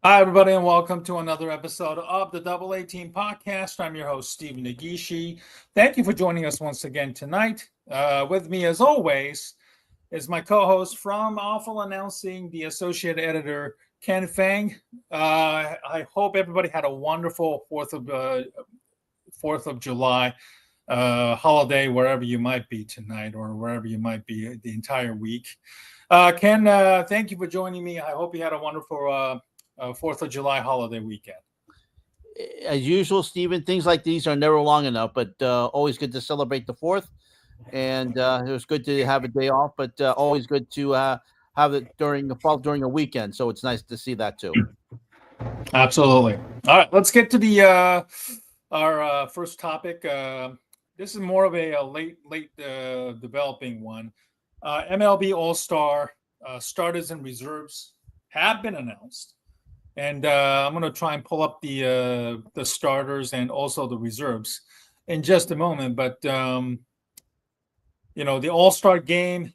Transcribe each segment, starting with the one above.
Hi, everybody, and welcome to another episode of the Double A Team Podcast. I'm your host, Steve Nagishi. Thank you for joining us once again tonight. With me, as always, is my co-host from Awful Announcing, the associate editor, Ken Fang. I hope everybody had a wonderful 4th of July holiday, wherever you might be tonight or wherever you might be the entire week. Ken, thank you for joining me. I hope you had a wonderful 4th of July holiday weekend. As usual, Stephen, things like these are never long enough, but always good to celebrate the 4th. And it was good to have a day off, but always good to have it during a weekend. So it's nice to see that too. Absolutely. All right, let's get to the our first topic. This is more of a late developing one. MLB All-Star starters and reserves have been announced. And I'm going to try and pull up the starters and also the reserves in just a moment. But the All-Star game,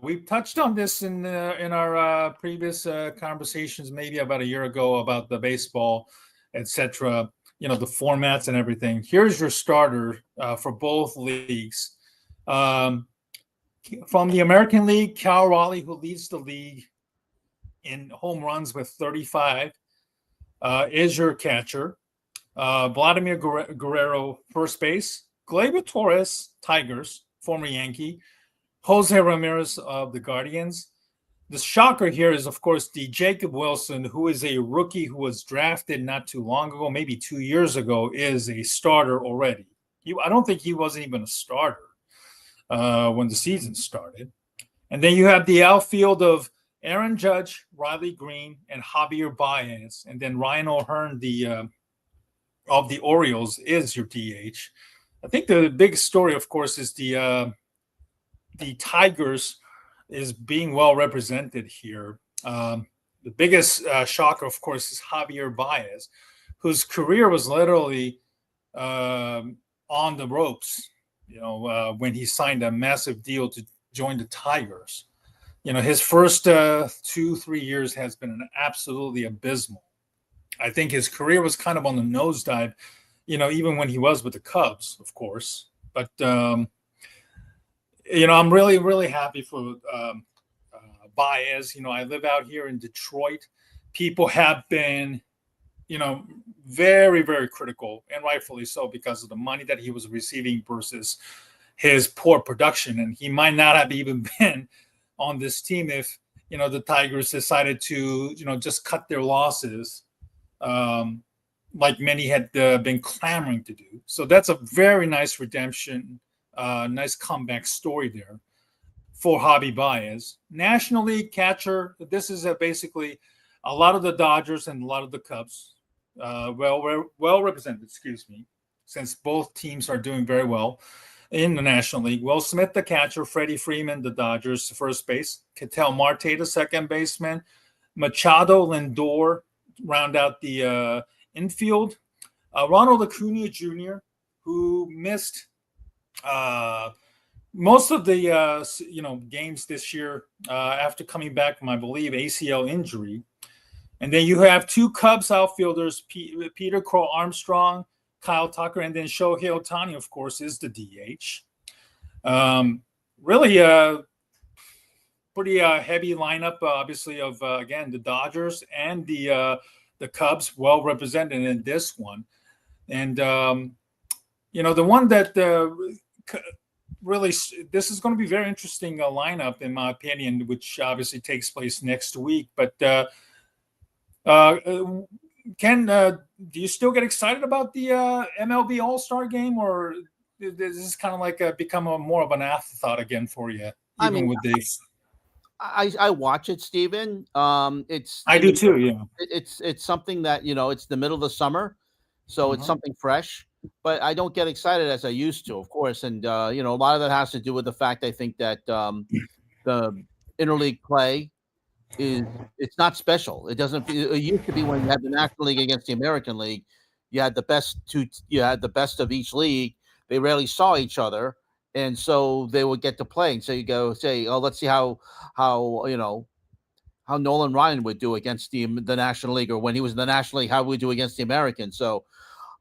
we've touched on this in our previous conversations, maybe about a year ago, about the baseball, etc. The formats and everything. Here's your starter for both leagues. From the American League, Cal Raleigh, who leads the league in home runs with 35, is your catcher. Vladimir Guerrero, first base. Gleyber Torres, Tigers, former Yankee. Jose Ramirez of the Guardians. The shocker here is, of course, the Jacob Wilson, who is a rookie who was drafted not too long ago, maybe 2 years ago, is a starter already. I don't think he wasn't even a starter when the season started. And then you have the outfield of Aaron Judge, Riley Green, and Javier Baez. And then Ryan O'Hearn, of the Orioles, is your DH. I think the big story, of course, is the Tigers is being well represented here. The biggest shocker, of course, is Javier Baez, whose career was literally on the ropes, when he signed a massive deal to join the Tigers. His first 2-3 years has been absolutely abysmal. I think his career was kind of on the nosedive, even when he was with the Cubs, of course. But, I'm really, really happy for Baez. I live out here in Detroit. People have been, very, very critical, and rightfully so, because of the money that he was receiving versus his poor production. And he might not have even been on this team if the Tigers decided to just cut their losses, like many had been clamoring to do. So that's a very nice redemption, nice comeback story there for Javi Baez. National League catcher, this is basically a lot of the Dodgers and a lot of the Cubs, well represented, since both teams are doing very well in the National League. Will Smith, the catcher. Freddie Freeman, the Dodgers, first base. Ketel Marte, the second baseman. Machado, Lindor round out the infield. Ronald Acuna Jr., who missed most of the games this year after coming back from, I believe, ACL injury. And then you have two Cubs outfielders, Peter Crow Armstrong, Kyle Tucker, and then Shohei Ohtani, of course, is the DH. Really pretty heavy lineup, obviously, of, again, the Dodgers and the Cubs, well represented in this one. And, the one that really, this is going to be very interesting lineup, in my opinion, which obviously takes place next week. But Ken, do you still get excited about the MLB All-Star game, or is this kind of like become more of an afterthought again for you? With this, I watch it, Stephen. I do too. Yeah, it's something that it's the middle of the summer, so it's something fresh. But I don't get excited as I used to, of course. And a lot of that has to do with the fact I think that the interleague play it's not special. It doesn't. It used to be when you had the National League against the American League, you had the best of each league. They rarely saw each other, and so they would get to play. And so you go say, "Oh, let's see how how Nolan Ryan would do against the National League, or when he was in the National League, how we would do against the Americans. So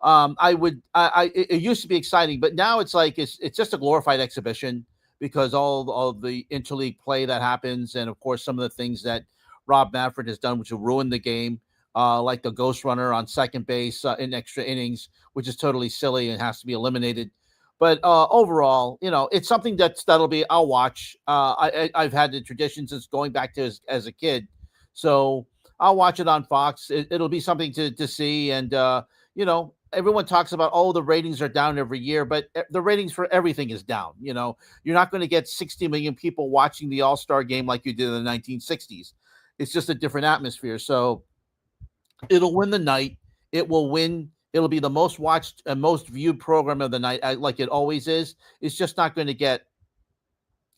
it used to be exciting, but now it's like it's just a glorified exhibition because all the interleague play that happens, and of course some of the things that Rob Manfred has done, which will ruin the game, like the ghost runner on second base in extra innings, which is totally silly and has to be eliminated. But overall, it's something that'll be I'll watch. I've had the tradition since going back to as a kid, so I'll watch it on Fox. It'll be something to see, and everyone talks about, the ratings are down every year, but the ratings for everything is down. You're not going to get 60 million people watching the All-Star game like you did in the 1960s. It's just a different atmosphere. So it'll win the night. It will win. It'll be the most watched and most viewed program of the night, like it always is. It's just not going to get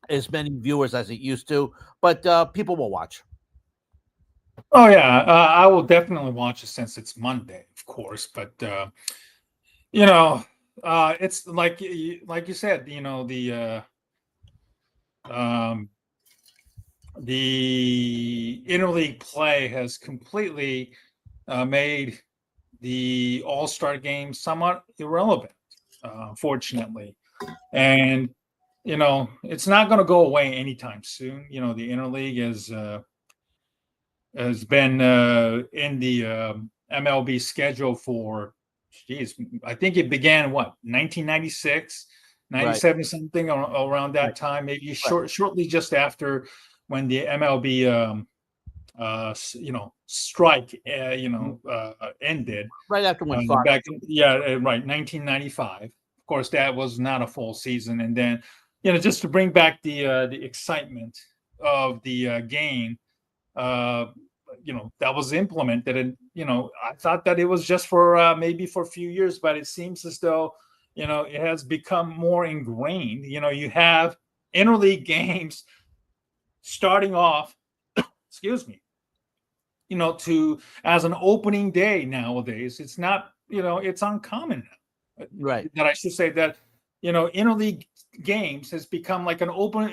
as many viewers as it used to, but people will watch. Oh yeah, I will definitely watch it since it's Monday, of course. But it's like you said, the interleague play has completely made the All-Star game somewhat irrelevant, unfortunately, and it's not going to go away anytime soon. The interleague has been in the MLB schedule for, I think it began 1996, 97, right, something around that, right, time, maybe, right, shortly just after when the MLB strike ended. Right after when back right, 1995. Of course, that was not a full season, and then just to bring back the excitement of the game. That was implemented, and I thought that it was just for maybe for a few years, but it seems as though it has become more ingrained. You have interleague games starting off, excuse me, to as an opening day nowadays. It's not, it's uncommon now, right? That I should say that interleague games has become like an open,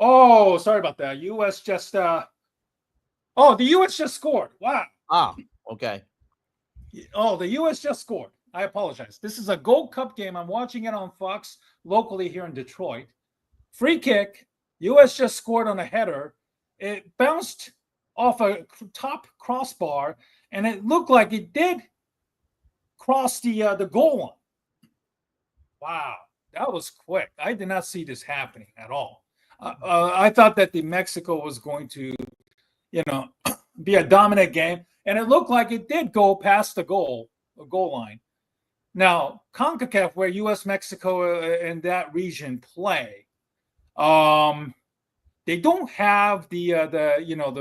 Oh, sorry about that. U.S. just the U.S. just scored. Wow. Ah, okay. Oh, the U.S. just scored. I apologize. This is a Gold Cup game. I'm watching it on Fox locally here in Detroit. Free kick. U.S. just scored on a header. It bounced off a top crossbar, and it looked like it did cross the goal line. Wow, that was quick. I did not see this happening at all. I thought that the Mexico was going to, be a dominant game, and it looked like it did go past the goal line. Now, CONCACAF, where U.S., Mexico, and that region play, they don't have the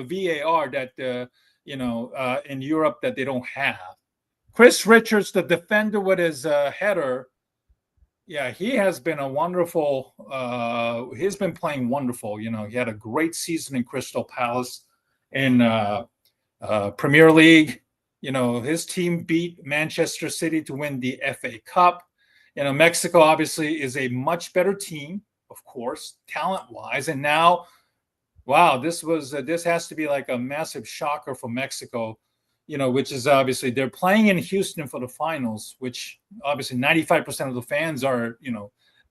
VAR that in Europe that they don't have. Chris Richards, the defender with his header. Yeah, he has been a wonderful. He's been playing wonderful. He had a great season in Crystal Palace in Premier League. His team beat Manchester City to win the FA Cup. Mexico obviously is a much better team, of course, talent-wise. And now, wow, this has to be like a massive shocker for Mexico. Which is obviously they're playing in Houston for the finals, which obviously 95% of the fans are,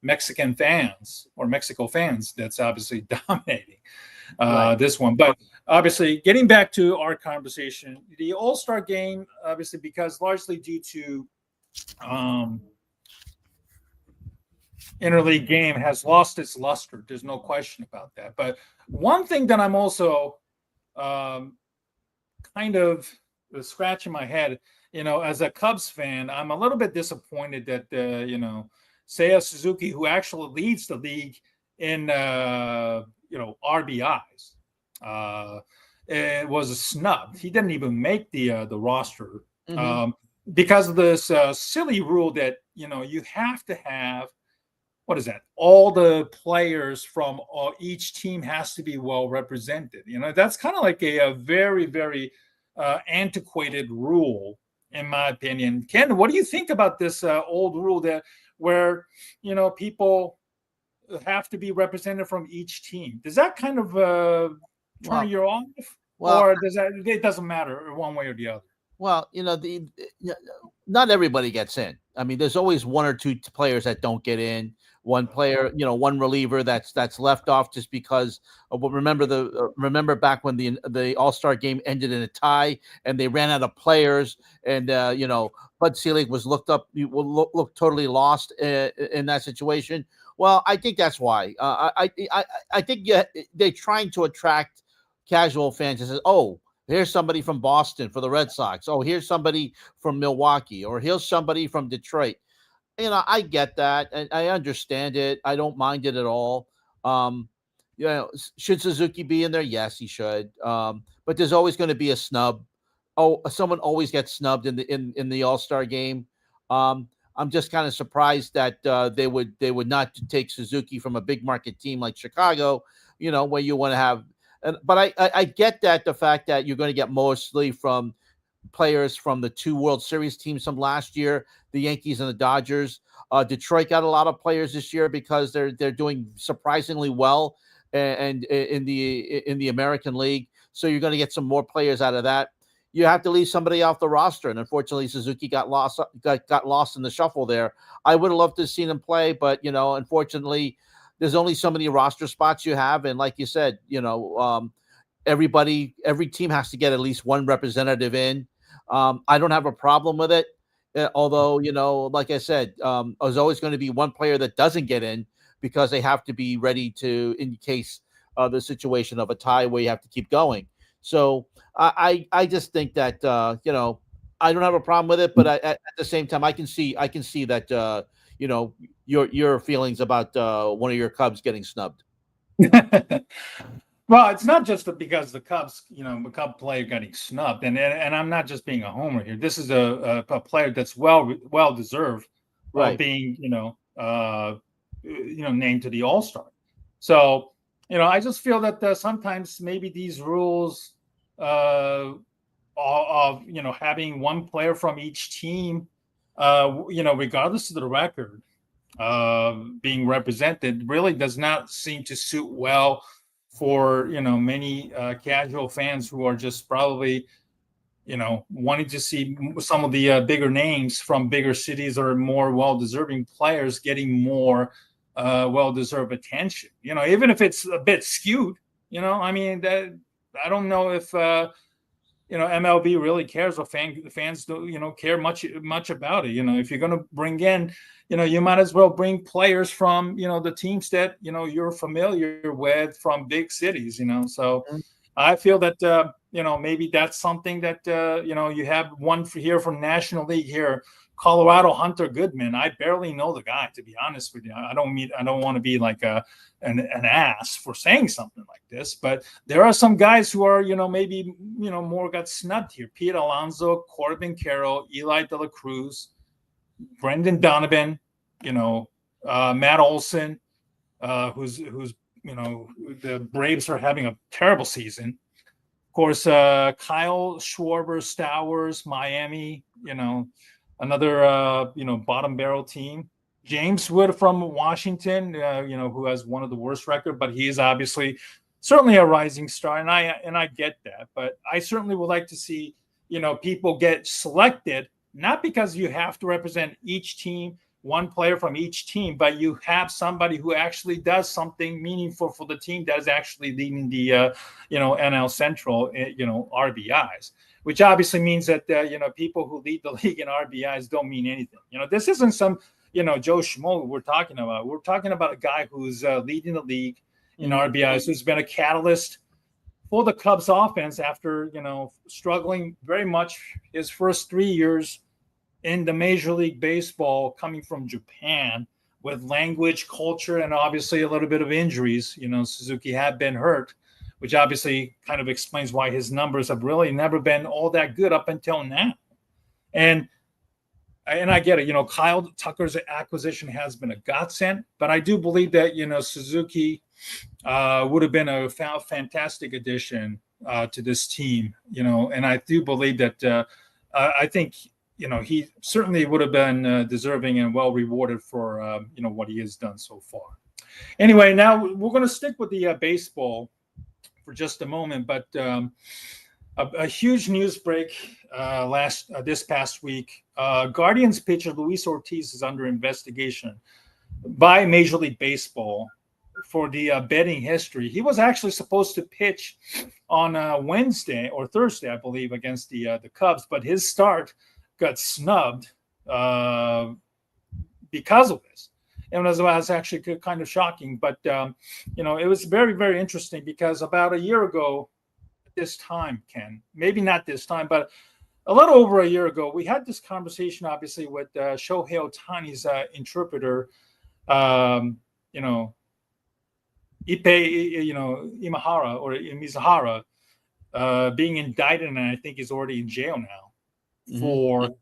Mexican fans or Mexico fans. That's obviously dominating this one. But obviously, getting back to our conversation, the All-Star game, obviously, because largely due to interleague game has lost its luster. There's no question about that. But one thing that I'm also kind of scratching my head, as a Cubs fan, I'm a little bit disappointed that Seiya Suzuki, who actually leads the league in RBIs, it was snubbed. He didn't even make the roster because of this silly rule that you have to have, what is that? All the players from each team has to be well represented. That's kind of like a very, very antiquated rule, in my opinion. Ken, what do you think about this old rule where people have to be represented from each team? Does that kind of turn you off, well, or does that? It doesn't matter one way or the other. Well, not everybody gets in. I mean, there's always one or two players that don't get in. One player, one reliever that's left off just because. Remember back when the All-Star game ended in a tie and they ran out of players, and Bud Selig was looked totally lost in that situation. Well, I think that's why. I think they're trying to attract casual fans and says, oh. Here's somebody from Boston for the Red Sox. Oh, here's somebody from Milwaukee, or here's somebody from Detroit. I get that, and I understand it. I don't mind it at all. Should Suzuki be in there? Yes, he should. But there's always going to be a snub. Oh, someone always gets snubbed in the All-Star game. I'm just kind of surprised that they would not take Suzuki from a big market team like Chicago. Where you want to have. But I get that the fact that you're going to get mostly from players from the two World Series teams from last year, the Yankees and the Dodgers. Detroit got a lot of players this year because they're doing surprisingly well and in the American League. So you're going to get some more players out of that. You have to leave somebody off the roster, and unfortunately, Suzuki got lost in the shuffle there. I would have loved to have seen him play, but unfortunately. There's only so many roster spots you have. And like you said, every team has to get at least one representative in. I don't have a problem with it. Although, like I said, there's always going to be one player that doesn't get in because they have to be ready in case the situation of a tie where you have to keep going. So I just think that, I don't have a problem with it, but at the same time, I can see that, your feelings about one of your Cubs getting snubbed. Well, it's not just because the Cubs, a Cub player getting snubbed, and I'm not just being a homer here. This is a player that's well deserved, right? Being named to the All-Star. So I just feel that sometimes maybe these rules of having one player from each team, regardless of the record, being represented, really does not seem to suit well for many casual fans who are just probably wanting to see some of the bigger names from bigger cities or more well-deserving players getting more well-deserved attention. Even if it's a bit skewed. I mean, that I don't know if MLB really cares, or fans don't care much about it. If you're going to bring in, you might as well bring players from the teams that you're familiar with from big cities. So I feel that maybe that's something that you have one here from National League here, Colorado, Hunter Goodman. I barely know the guy, to be honest with you. I don't want to be like an ass for saying something like this, but there are some guys who are maybe more got snubbed here. Pete Alonso, Corbin Carroll, Eli De La Cruz, Brendan Donovan, Matt Olson, who's the Braves are having a terrible season. Of course, Kyle Schwarber, Stowers, Miami, another bottom barrel team. James Wood from Washington, who has one of the worst record, but he is obviously certainly a rising star, and I get that. But I certainly would like to see people get selected, not because you have to represent each team, one player from each team, but you have somebody who actually does something meaningful for the team that is actually leading the NL Central RBIs. Which obviously means that people who lead the league in RBIs don't mean anything. This isn't some Joe Schmo we're talking about. We're talking about a guy who's leading the league in RBIs, who's been a catalyst for the Cubs offense after struggling very much his first 3 years in the Major League Baseball, coming from Japan with language, culture, and obviously a little bit of injuries. Suzuki had been hurt, which obviously kind of explains why his numbers have really never been all that good up until now. And I get it, Kyle Tucker's acquisition has been a godsend, but I do believe that, Suzuki would have been a fantastic addition to this team, and I do believe that I think, he certainly would have been deserving and well rewarded for, what he has done so far. Anyway, now we're going to stick with the baseball for just a moment, but a huge news break this past week. Guardians pitcher Luis Ortiz is under investigation by Major League Baseball for the betting history. He was actually supposed to pitch on Wednesday or Thursday, I believe, against the Cubs, but his start got snubbed because of this. And it was actually kind of shocking, but it was very, very interesting because about a year ago, this time, Ken, maybe not this time, but a little over a year ago, we had this conversation, obviously, with Shohei Ohtani's interpreter, Imahara or Mizahara, being indicted, and I think he's already in jail now for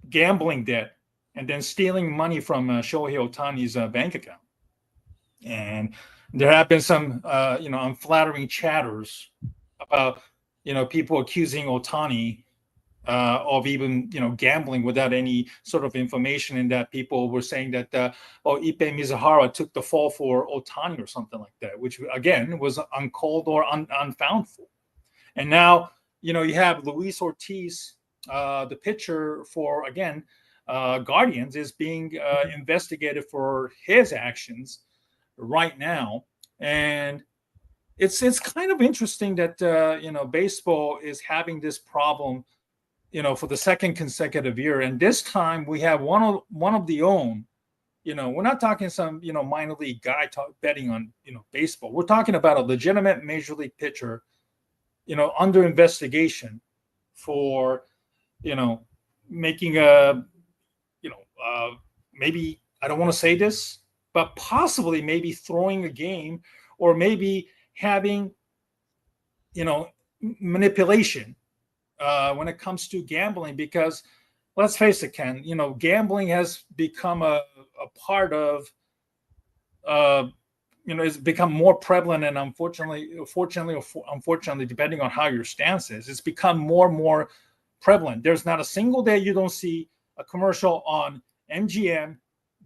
gambling debt and then stealing money from Shohei Ohtani's bank account. And there have been some, unflattering chatters about, people accusing Ohtani of even, gambling without any sort of information, and that people were saying that, Ipe Mizahara took the fall for Ohtani or something like that, which, again, was uncalled or unfound for. And now, you have Luis Ortiz, the pitcher for, again, Guardians, is being investigated for his actions right now. And it's kind of interesting that baseball is having this problem for the second consecutive year, and this time we have one of the own. We're not talking some minor league guy betting on baseball. We're talking about a legitimate major league pitcher under investigation for making a maybe, I don't want to say this, but possibly maybe throwing a game, or maybe having, manipulation when it comes to gambling. Because let's face it, Ken, gambling has become a part of, it's become more prevalent, and unfortunately, depending on how your stance is, it's become more and more prevalent. There's not a single day you don't see a commercial on MGM,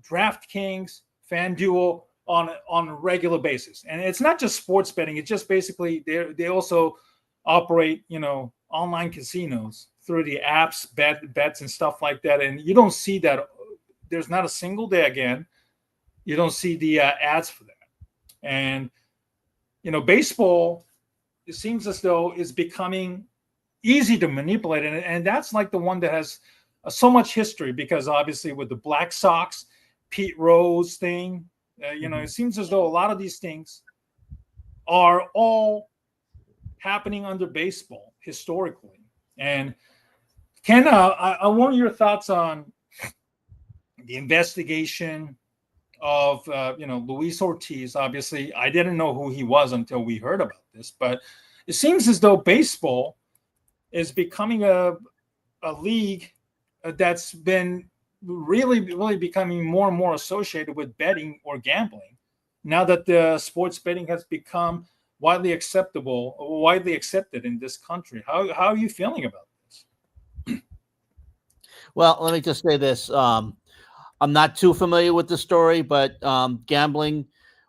DraftKings, FanDuel on a regular basis. And it's not just sports betting. It's just basically they also operate, online casinos through the apps, bets and stuff like that. And you don't see that. There's not a single day, again, you don't see the ads for that. And, baseball, it seems as though is becoming easy to manipulate. And that's like the one that has so much history, because obviously with the Black Sox, Pete Rose thing, it seems as though a lot of these things are all happening under baseball historically. And Ken, I want your thoughts on the investigation of, Luis Ortiz. Obviously, I didn't know who he was until we heard about this, but it seems as though baseball is becoming a league that's been really becoming more and more associated with betting or gambling, now that the sports betting has become widely accepted in this country. How are you feeling about this? Well, let me just say this. I'm not too familiar with the story, but gambling,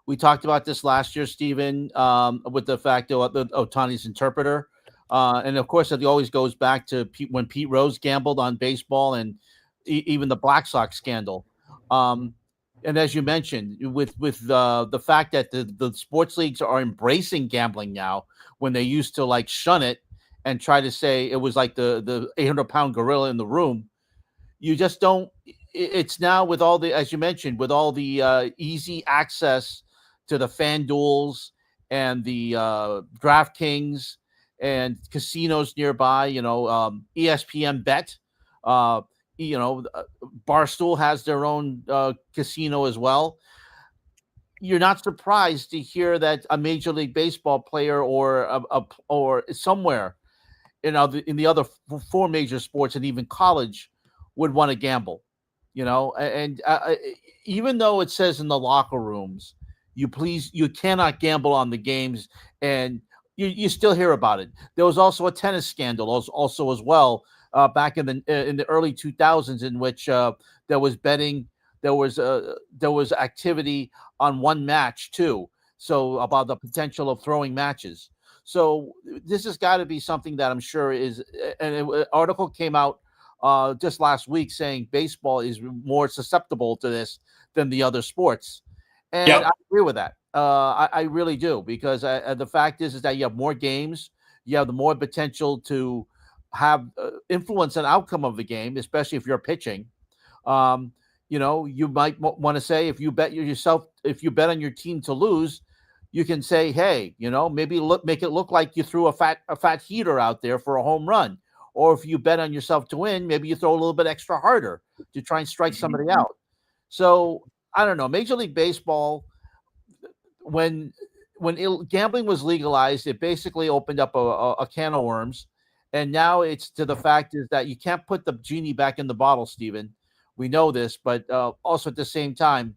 we talked about this last year, Stephen, with the fact of Ohtani's interpreter. And of course, it always goes back to when Pete Rose gambled on baseball, and even the Black Sox scandal. And as you mentioned, with the fact that the sports leagues are embracing gambling now, when they used to like shun it and try to say it was like the 800-pound gorilla in the room, you just don't. It's now with all the, as you mentioned, with all the easy access to the FanDuels and the DraftKings and casinos nearby, ESPN Bet, Barstool has their own casino as well. You're not surprised to hear that a Major League Baseball player or somewhere in the other four major sports and even college would want to gamble, and even though it says in the locker rooms, you cannot gamble on the games, and you still hear about it. There was also a tennis scandal also as well, back in the early 2000s, in which there was betting, there was activity on one match too. So about the potential of throwing matches. So this has got to be something that I'm sure is. An article came out just last week saying baseball is more susceptible to this than the other sports, and I agree with that. I really do, because the fact is that you have more games, you have the more potential to have influence and outcome of the game, especially if you're pitching. Um, you might want to say, if you bet on your team to lose, you can say, hey, maybe make it look like you threw a fat heater out there for a home run. Or if you bet on yourself to win, maybe you throw a little bit extra harder to try and strike somebody out. So I don't know. Major League Baseball, when gambling was legalized, it basically opened up a can of worms. And now it's to the fact is that you can't put the genie back in the bottle, Stephen. We know this, but also at the same time,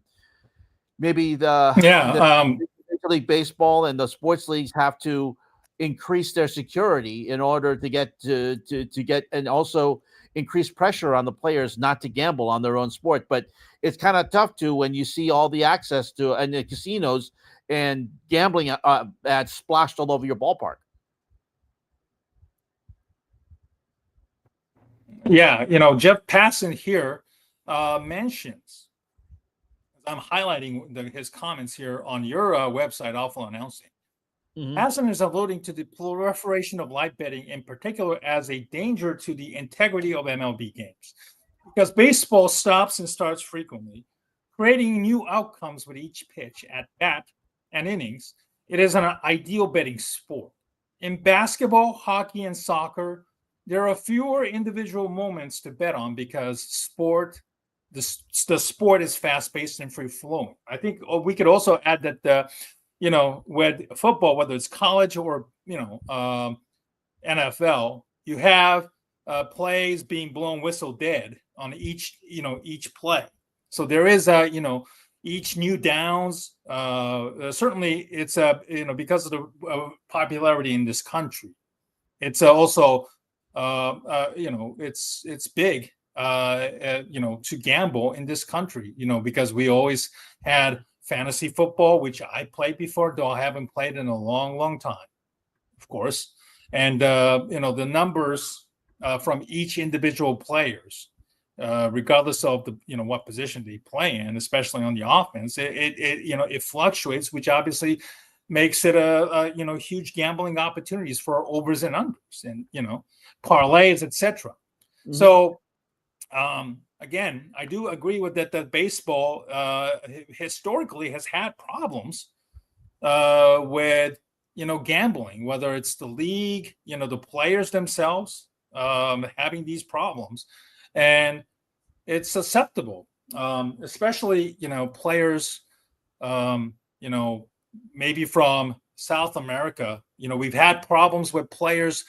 maybe the Major League Baseball and the sports leagues have to increase their security in order to get to get, and also increase pressure on the players not to gamble on their own sport. But it's kind of tough to, when you see all the access to and the casinos and gambling ads splashed all over your ballpark. Yeah, Jeff Passan here mentions, I'm highlighting his comments here on your website, Awful Announcing. Passan is alluding to the proliferation of live betting in particular as a danger to the integrity of MLB games, because baseball stops and starts frequently, creating new outcomes with each pitch, at bat, and innings. It is an ideal betting sport. In basketball, hockey, and soccer, there are fewer individual moments to bet on because the sport is fast-paced and free-flowing. I think we could also add that with football, whether it's college or NFL, you have plays being blown whistle dead on each play. So there is each new downs. Certainly, it's because of the popularity in this country. It's also it's big to gamble in this country. Because we always had fantasy football, which I played before, though I haven't played in a long, long time, of course. And the numbers from each individual players, regardless of the what position they play in, especially on the offense, it fluctuates, which obviously makes it a huge gambling opportunities for overs and unders and parlays, etc. So again, I do agree with that. That baseball historically has had problems with gambling, whether it's the league, the players themselves having these problems, and it's susceptible, especially players, maybe from South America. We've had problems with players,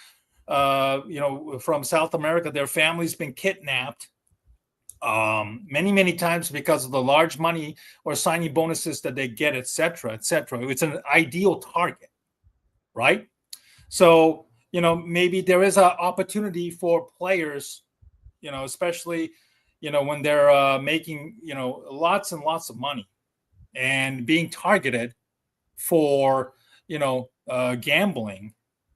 from South America. Their family's been kidnapped many times because of the large money or signing bonuses that they get, etc., etc. It's an ideal target, right? So maybe there is an opportunity for players, especially when they're making lots and lots of money and being targeted for gambling,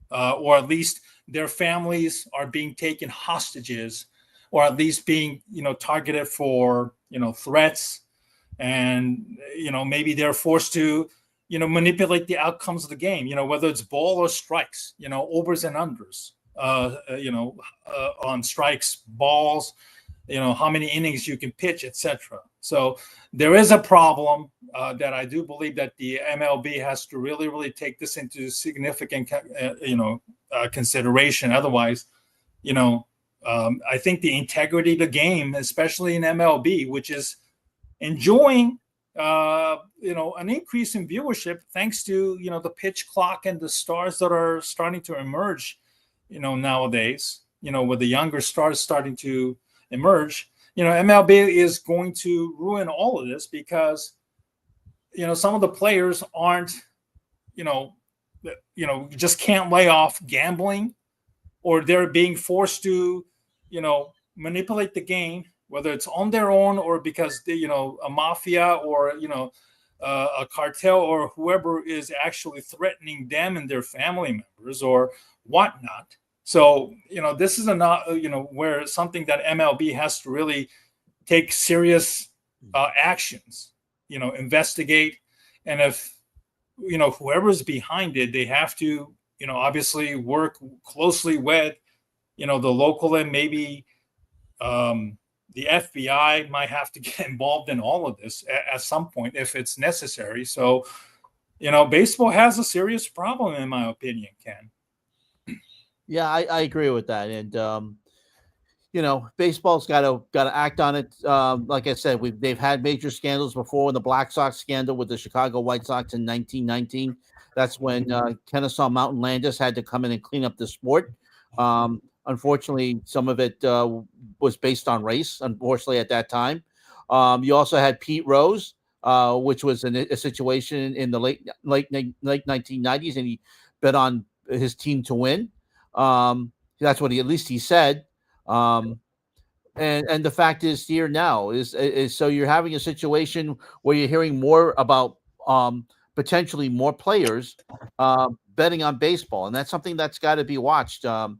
or at least their families are being taken hostages, or at least being targeted for threats, and maybe they're forced to manipulate the outcomes of the game, whether it's ball or strikes, overs and unders, on strikes, balls, how many innings you can pitch, etc. So there is a problem that I do believe that the MLB has to really take this into significant consideration. Otherwise, I think the integrity of the game, especially in MLB, which is enjoying an increase in viewership thanks to the pitch clock and the stars that are starting to emerge nowadays, with the younger stars starting to emerge. MLB is going to ruin all of this because some of the players aren't just can't lay off gambling, or they're being forced to manipulate the game, whether it's on their own or because they, a mafia or a cartel or whoever is actually threatening them and their family members or whatnot. So, this is where something that MLB has to really take serious actions, investigate. And if, whoever's behind it, they have to, obviously work closely with, the local, and maybe the FBI might have to get involved in all of this at some point if it's necessary. So, baseball has a serious problem, in my opinion, Ken. Yeah, I agree with that. And baseball's got to act on it. Like I said, they've had major scandals before. In the Black Sox scandal with the Chicago White Sox in 1919, that's when Kennesaw Mountain Landis had to come in and clean up the sport. Unfortunately, some of it was based on race. Unfortunately, at that time, you also had Pete Rose, which was a situation in the late 1990s, and he bet on his team to win. That's what at least he said. And the fact is here now is so you're having a situation where you're hearing more about potentially more players betting on baseball, and that's something that's got to be watched. The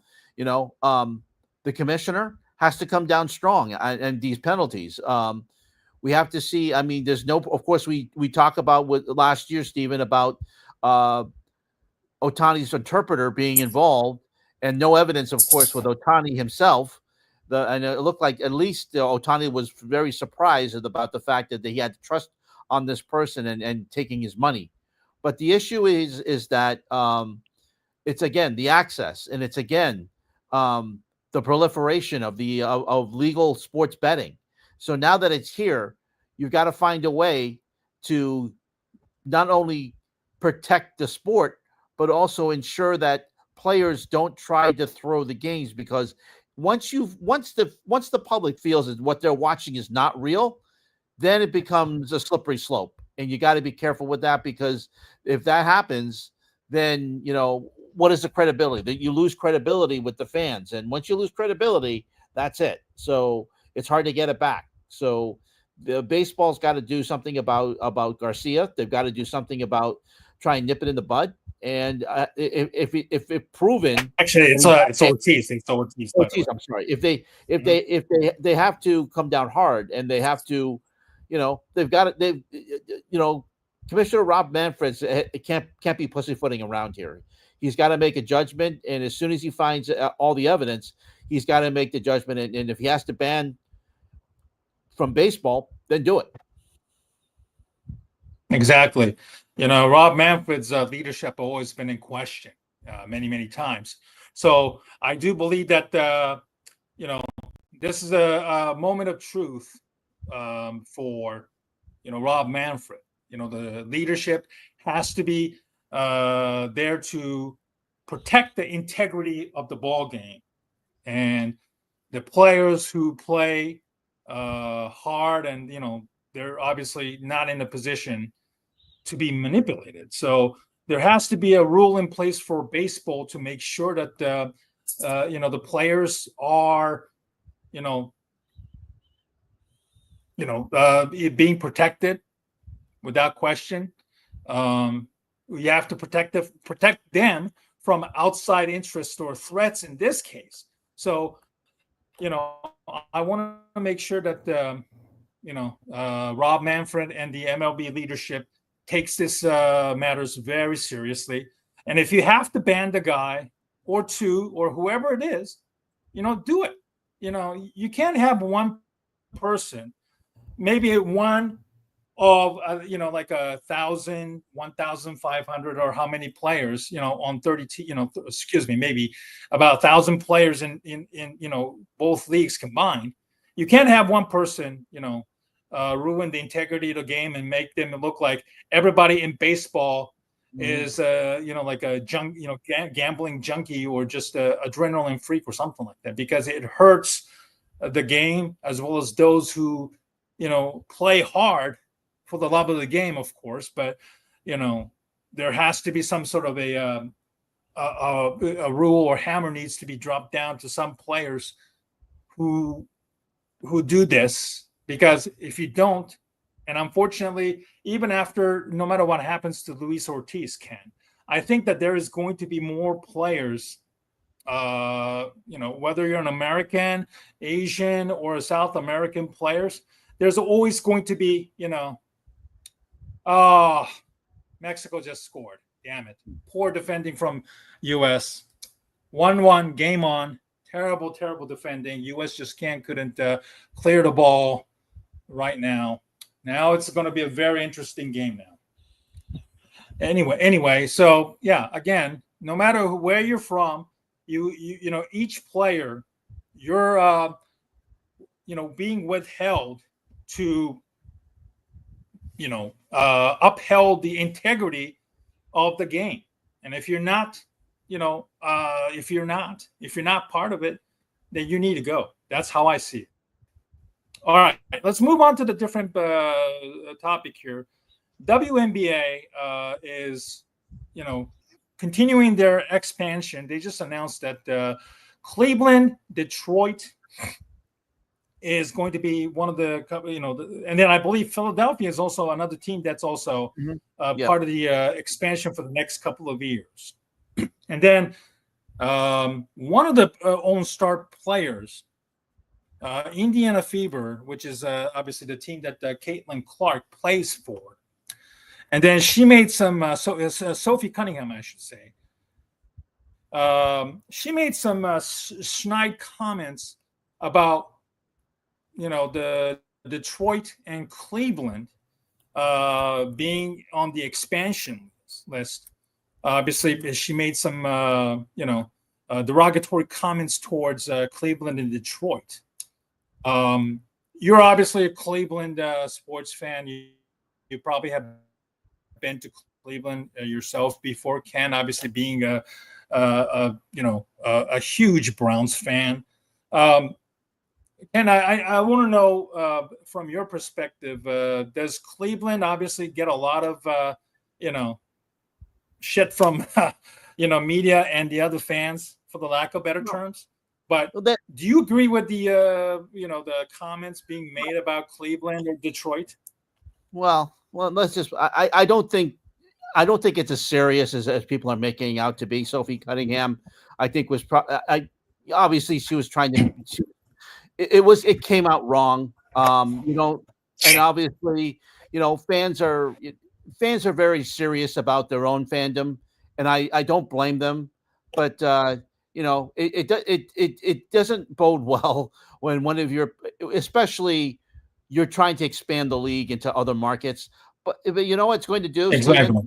commissioner has to come down strong and these penalties. We have to see. I mean, of course, we talk about with last year, Stephen, about Ohtani's interpreter being involved, and no evidence, of course, with Ohtani himself. And it looked like at least Ohtani was very surprised about the fact that he had to trust on this person and taking his money. But the issue is that it's again the access, and it's again the proliferation of of legal sports betting. So now that it's here, you've got to find a way to not only protect the sport, but also ensure that players don't try to throw the games, because once the public feels that what they're watching is not real, then it becomes a slippery slope. And you got to be careful with that, because if that happens, then what is the credibility? That you lose credibility with the fans, and once you lose credibility, that's it. So it's hard to get it back. So the baseball's got to do something about Garcia. They've got to do something about try and nip it in the bud. And if it proven, actually, it's Ortiz. It's Ortiz. Ortiz, I'm sorry. If they have to come down hard, and they have to, Commissioner Rob Manfred can't be pussyfooting around here. He's got to make a judgment, and as soon as he finds all the evidence, he's got to make the judgment. And if he has to ban from baseball, then do it. Exactly. Rob Manfred's leadership has always been in question many, many times. So I do believe that, this is a moment of truth for, Rob Manfred. The leadership has to be there to protect the integrity of the ball game, and the players who play hard, and they're obviously not in a position to be manipulated. So there has to be a rule in place for baseball to make sure that the players are being protected without question. We have to protect them from outside interests or threats in this case. So, I want to make sure that, Rob Manfred and the MLB leadership takes this matters very seriously. And if you have to ban the guy or two or whoever it is, do it. You can't have one person, maybe one of like 1,000, 1,500, or how many players on 30 maybe about 1,000 players in both leagues combined. You can't have one person ruin the integrity of the game and make them look like everybody in baseball is like a gambling junkie or just a adrenaline freak or something like that, because it hurts the game as well as those who play hard for the love of the game, of course. But there has to be some sort of a rule or hammer needs to be dropped down to some players who do this, because if you don't, And unfortunately, even after, no matter what happens to Luis Ortiz, Ken, I think that there is going to be more players, whether you're an American, Asian, or a South American players, there's always going to be, Mexico just scored. Damn it. Poor defending from U.S. 1-1, game on. Terrible, terrible defending. U.S. just couldn't clear the ball right now. Now it's going to be a very interesting game now. Anyway, so yeah, again, no matter where you're from, each player, you're being withheld to upheld the integrity of the game. And if you're not, if you're not part of it, then you need to go. That's how I see it. All right, let's move on to the different topic here. WNBA is, continuing their expansion. They just announced that Cleveland, Detroit is going to be one of the, and then I believe Philadelphia is also another team that's also part of the expansion for the next couple of years. And then one of the own star players, Indiana Fever, which is obviously the team that Caitlin Clark plays for. And then she made some, Sophie Cunningham, I should say. She made some snide comments about, the Detroit and Cleveland being on the expansion list. Obviously, she made some, derogatory comments towards Cleveland and Detroit. You're obviously a Cleveland sports fan. You probably have been to Cleveland yourself before. Ken, obviously being a huge Browns fan. Ken, I want to know from your perspective, does Cleveland obviously get a lot of shit from media and the other fans, for the lack of better terms? But do you agree with the the comments being made about Cleveland or Detroit? Well, let's just. I don't think it's as serious as people are making out to be. Sophie Cunningham, I think, was obviously she was trying to. It came out wrong. And obviously, fans are very serious about their own fandom, and I don't blame them, but it doesn't bode well when one of your, especially you're trying to expand the league into other markets. But you know what it's going to do? Exactly.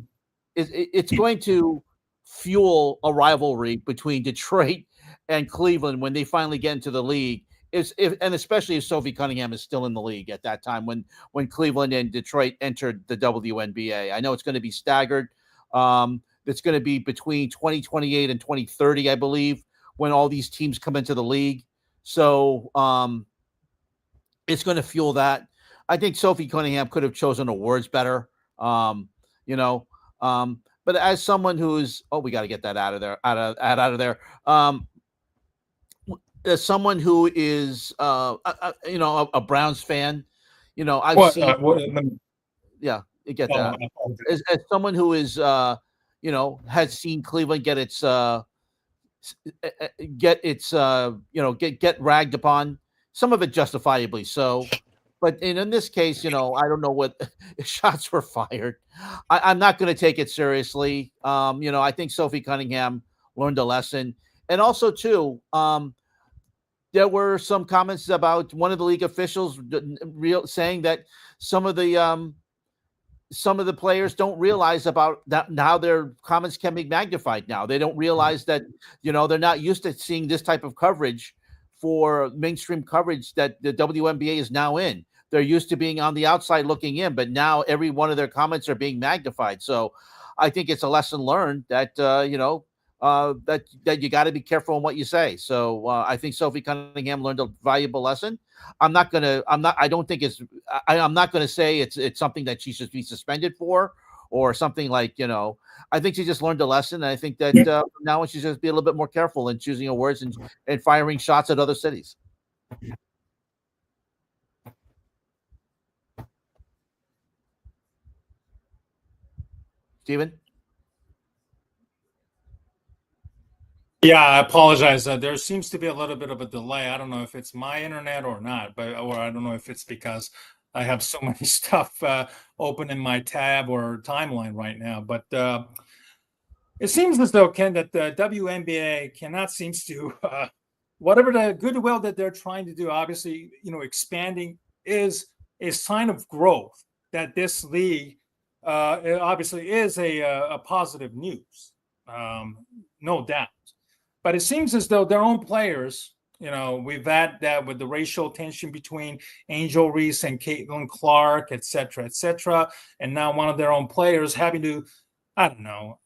It's going to fuel a rivalry between Detroit and Cleveland when they finally get into the league. And especially if Sophie Cunningham is still in the league at that time when Cleveland and Detroit entered the WNBA. I know it's going to be staggered. It's going to be between 2028 and 2030, I believe, when all these teams come into the league. So it's going to fuel that. I think Sophie Cunningham could have chosen her words better. But as someone who's, we got to get that out of there. As someone who is, a Browns fan, I've seen. You get that. As someone who is, has seen Cleveland get ragged upon, some of it justifiably so. But in this case, I don't know what shots were fired. I'm not going to take it seriously. I think Sophie Cunningham learned a lesson, and also too. There were some comments about one of the league officials saying that some of the players don't realize about that now their comments can be magnified. Now they don't realize that they're not used to seeing this type of coverage for mainstream coverage that the WNBA is now in. They're used to being on the outside looking in, but now every one of their comments are being magnified. So I think it's a lesson learned that that you got to be careful in what you say. So I think Sophie Cunningham learned a valuable lesson. I'm not going to say it's something that she should be suspended for or something like, I think she just learned a lesson. And I think that now she should just be a little bit more careful in choosing her words and firing shots at other cities. Steven? Yeah, I apologize. There seems to be a little bit of a delay. I don't know if it's my internet or not, or I don't know if it's because I have so many stuff open in my tab or timeline right now. But it seems as though, Ken, that the WNBA cannot seems to whatever the goodwill that they're trying to do. Obviously, expanding is a sign of growth. That this league it obviously is a positive news, no doubt. But it seems as though their own players, we've had that with the racial tension between Angel Reese and Caitlin Clark, et cetera, and now one of their own players having to, I don't know,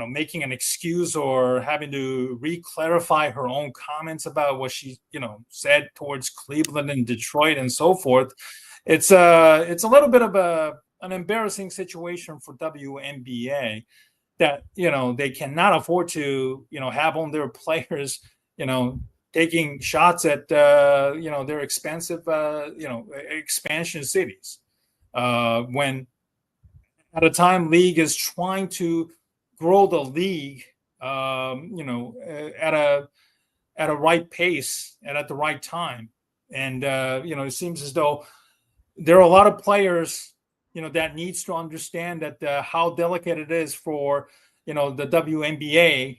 making an excuse or having to re-clarify her own comments about what she, said towards Cleveland and Detroit and so forth. It's a little bit of an embarrassing situation for WNBA that they cannot afford to have on their players taking shots at their expensive expansion cities when at a time league is trying to grow the league at a right pace and at the right time. And it seems as though there are a lot of players that needs to understand that how delicate it is for the WNBA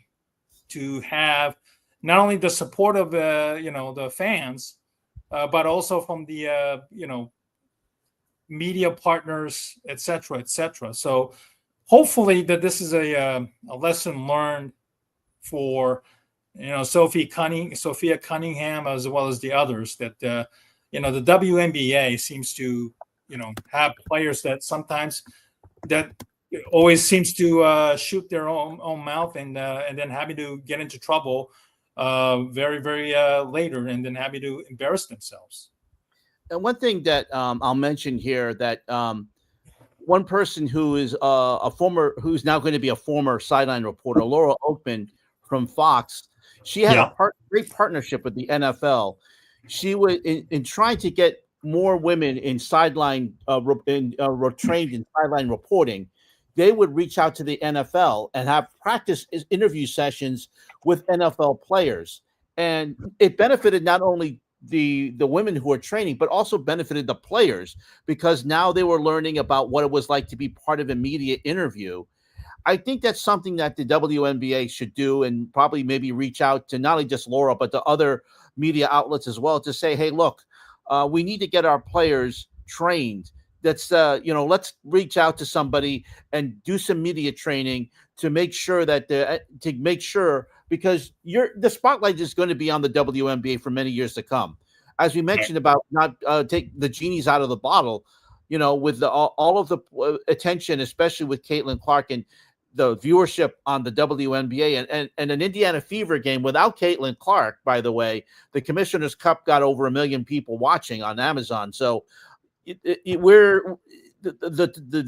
to have not only the support of the fans, but also from the media partners, et cetera. So hopefully that this is a lesson learned for Sophia Cunningham as well as the others, that the WNBA seems to have players that sometimes that always seems to shoot their own mouth and then having to get into trouble very later, and then having to embarrass themselves. And one thing that I'll mention here, that one person who is who's now going to be a former sideline reporter, Laura Oakman from Fox, she had a great partnership with the NFL. She was in trying to get more women in sideline trained in sideline reporting. They would reach out to the NFL and have practice interview sessions with NFL players, and it benefited not only the women who are training, but also benefited the players, because now they were learning about what it was like to be part of a media interview. I think that's something that the WNBA should do, and probably maybe reach out to not only just Laura, but to other media outlets as well, to say, hey, look, we need to get our players trained. Let's reach out to somebody and do some media training to make sure that because the spotlight is going to be on the WNBA for many years to come. As we mentioned about not take the genies out of the bottle, with all of the attention, especially with Caitlin Clark and the viewership on the WNBA and an Indiana Fever game without Caitlin Clark. By the way, the Commissioner's Cup got over 1 million people watching on Amazon. So the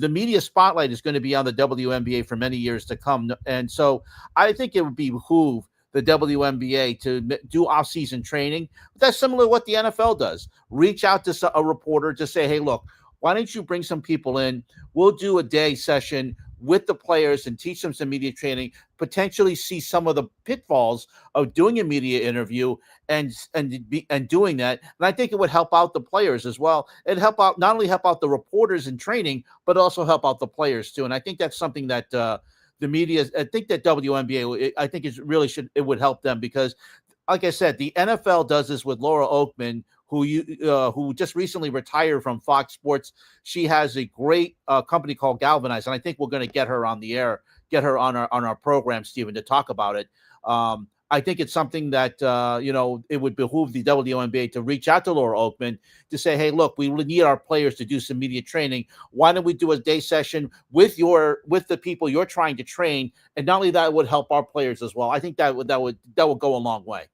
media spotlight is going to be on the WNBA for many years to come. And so I think it would behoove the WNBA to do off-season training. That's similar to what the NFL does. Reach out to a reporter to say, hey, look, why don't you bring some people in? We'll do a day session with the players and teach them some media training, potentially see some of the pitfalls of doing a media interview and doing that. And I think it would help out the players as well. It'd not only help out the reporters in training, but also help out the players too. And I think that's something that the media, I think that WNBA, I think it would help them, because like I said, the NFL does this with Laura Oakman, who just recently retired from Fox Sports. She has a great company called Galvanize, and I think we're going to get her on the air, get her on our program, Stephen, to talk about it. I think it's something that it would behoove the WNBA to reach out to Laura Oakman to say, hey, look, we need our players to do some media training. Why don't we do a day session with the people you're trying to train? And not only that, it would help our players as well. I think that would go a long way.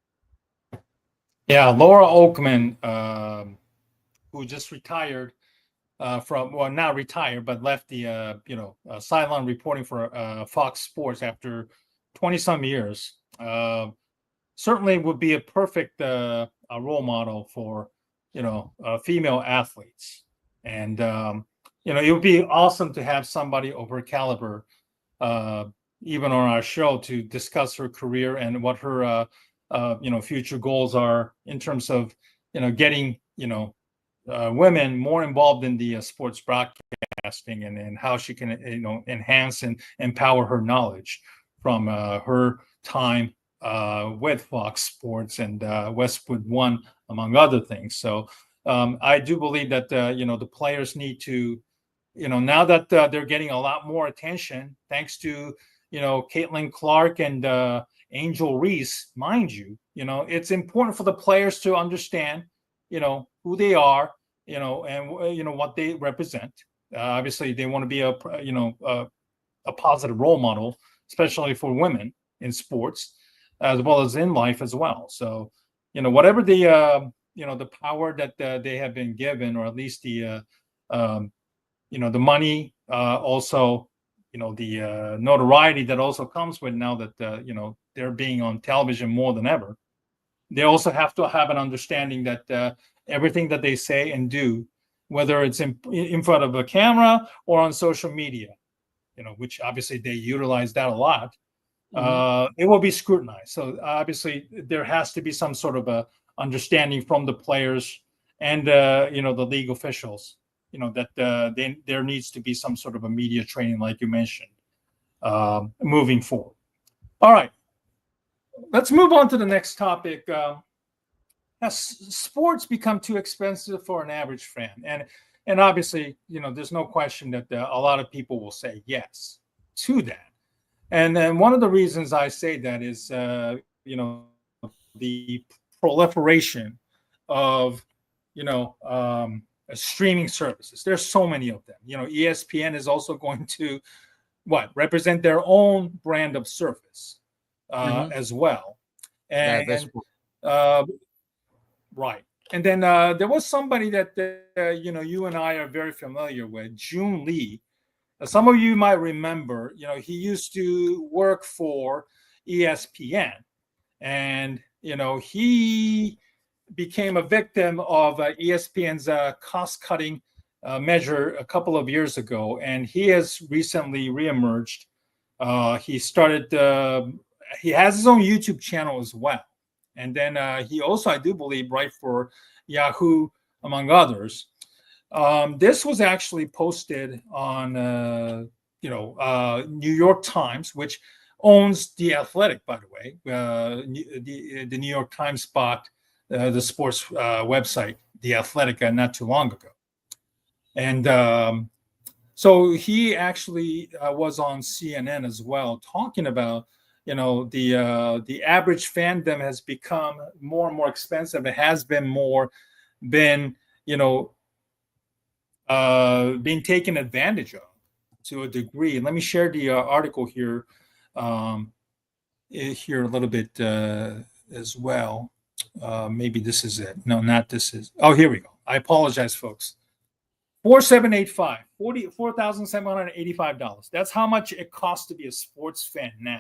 Yeah, Laura Oakman, who just retired not retired, but left the sideline reporting for Fox Sports after 20-some years. Certainly would be a perfect role model for female athletes, and it would be awesome to have somebody of her caliber even on our show, to discuss her career and what her future goals are in terms of getting women more involved in the sports broadcasting, and how she can enhance and empower her knowledge from her time with Fox Sports and Westwood One, among other things. So I do believe that the players need to, now that they're getting a lot more attention, thanks to Caitlin Clark and Angel Reese, mind you, it's important for the players to understand, who they are, and what they represent. Obviously, they want to be a positive role model, especially for women in sports, as well as in life as well. So, whatever the power that they have been given, or at least the money, also, the notoriety that also comes with, now that they're being on television more than ever. They also have to have an understanding that everything that they say and do, whether it's in front of a camera or on social media, which obviously they utilize that a lot, it will be scrutinized. So obviously there has to be some sort of a understanding from the players and the league officials, that there needs to be some sort of a media training, like you mentioned, moving forward. All right, let's move on to the next topic. Has sports become too expensive for an average fan? And obviously, there's no question that a lot of people will say yes to that. And then one of the reasons I say that is, the proliferation of, streaming services. There's so many of them. ESPN is also going to represent their own brand of service as well. And right. And then there was somebody that you and I are very familiar with, Joon Lee. Some of you might remember, he used to work for ESPN, and he became a victim of ESPN's cost-cutting measure a couple of years ago, and he has recently reemerged. He has his own YouTube channel as well, and then he also, I do believe, writes for Yahoo, among others. This was actually posted on New York Times, which owns The Athletic, by the way. The New York Times bought the sports website, The Athletic, not too long ago. And so he actually was on CNN as well, talking about, the average fandom has become more and more expensive. It has been being taken advantage of to a degree. And let me share the article here a little bit as well. Maybe this is it. No, not this is. Oh, here we go. I apologize, folks. $4,785. That's how much it costs to be a sports fan now.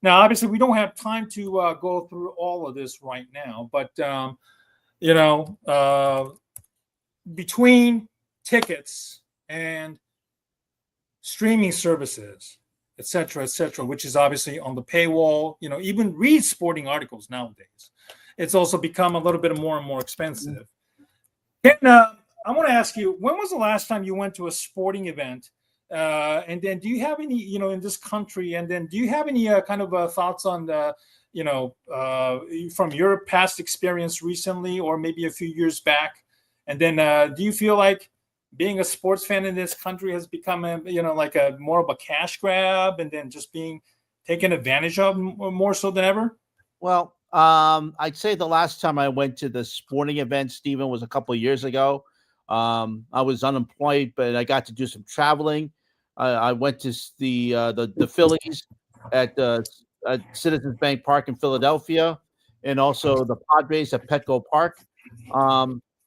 Now, obviously, we don't have time to go through all of this right now, but between tickets and streaming services, et cetera, which is obviously on the paywall, even read sporting articles nowadays, it's also become a little bit more and more expensive. And I want to ask you, when was the last time you went to a sporting event? And then do you have any, in this country, and then do you have any kind of thoughts on the, from your past experience recently, or maybe a few years back? And then do you feel like being a sports fan in this country has become, like a more of a cash grab, and then just being taken advantage of more so than ever? Well, I'd say the last time I went to the sporting event, Stephen, was a couple of years ago. I was unemployed, but I got to do some traveling. I went to the Phillies at Citizens Bank Park in Philadelphia, and also the Padres at Petco Park.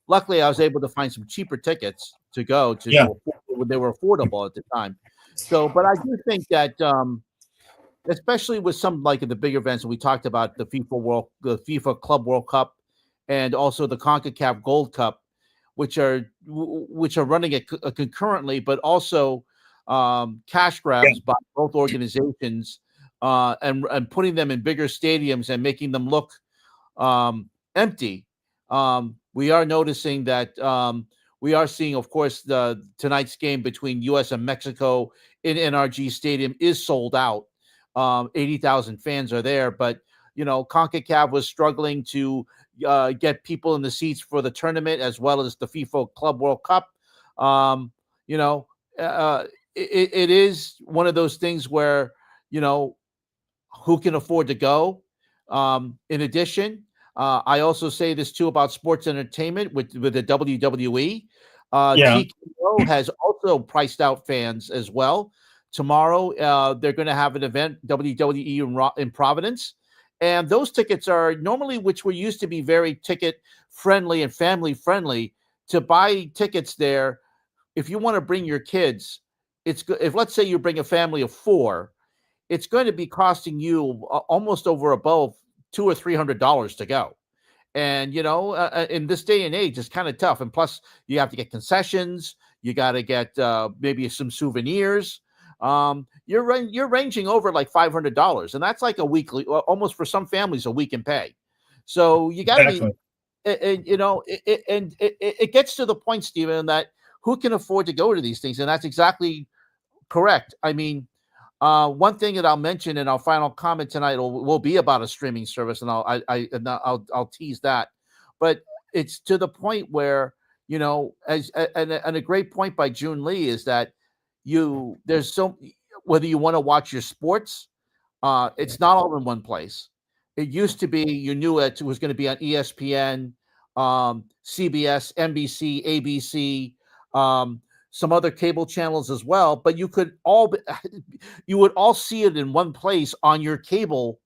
Luckily, I was able to find some cheaper tickets to go to. Yeah. They were affordable at the time. So, but I do think that, especially with some like the big events, we talked about the FIFA Club World Cup, and also the CONCACAF Gold Cup, which are running it concurrently, but also cash grabs by both organizations, and putting them in bigger stadiums and making them look empty. We are noticing that we are seeing, of course, tonight's game between U.S. and Mexico in NRG Stadium is sold out. 80,000 fans are there, but CONCACAF was struggling to get people in the seats for the tournament as well as the FIFA Club World Cup. It is one of those things where who can afford to go. In addition, I also say this too about sports entertainment with the WWE. TKO has also priced out fans as well. Tomorrow, they're going to have an event, WWE in Providence. And those tickets are normally, which were used to be very ticket friendly and family friendly, to buy tickets there. If you want to bring your kids, if let's say you bring a family of 4, it's going to be costing you almost above $200 or $300 to go. And, in this day and age, it's kind of tough. And plus, you have to get concessions. You got to get maybe some souvenirs. You're ranging over like $500, and that's like a weekly, almost for some families, a week in pay. So you got to be, and it gets to the point, Stephen, that who can afford to go to these things, and that's exactly correct. I mean, one thing that I'll mention in our final comment tonight will be about a streaming service, and I'll tease that. But it's to the point where and a great point by Joon Lee is that whether you want to watch your sports, it's not all in one place. It used to be you knew it was going to be on ESPN, CBS, NBC, ABC, some other cable channels as well, but you would all see it in one place on your cable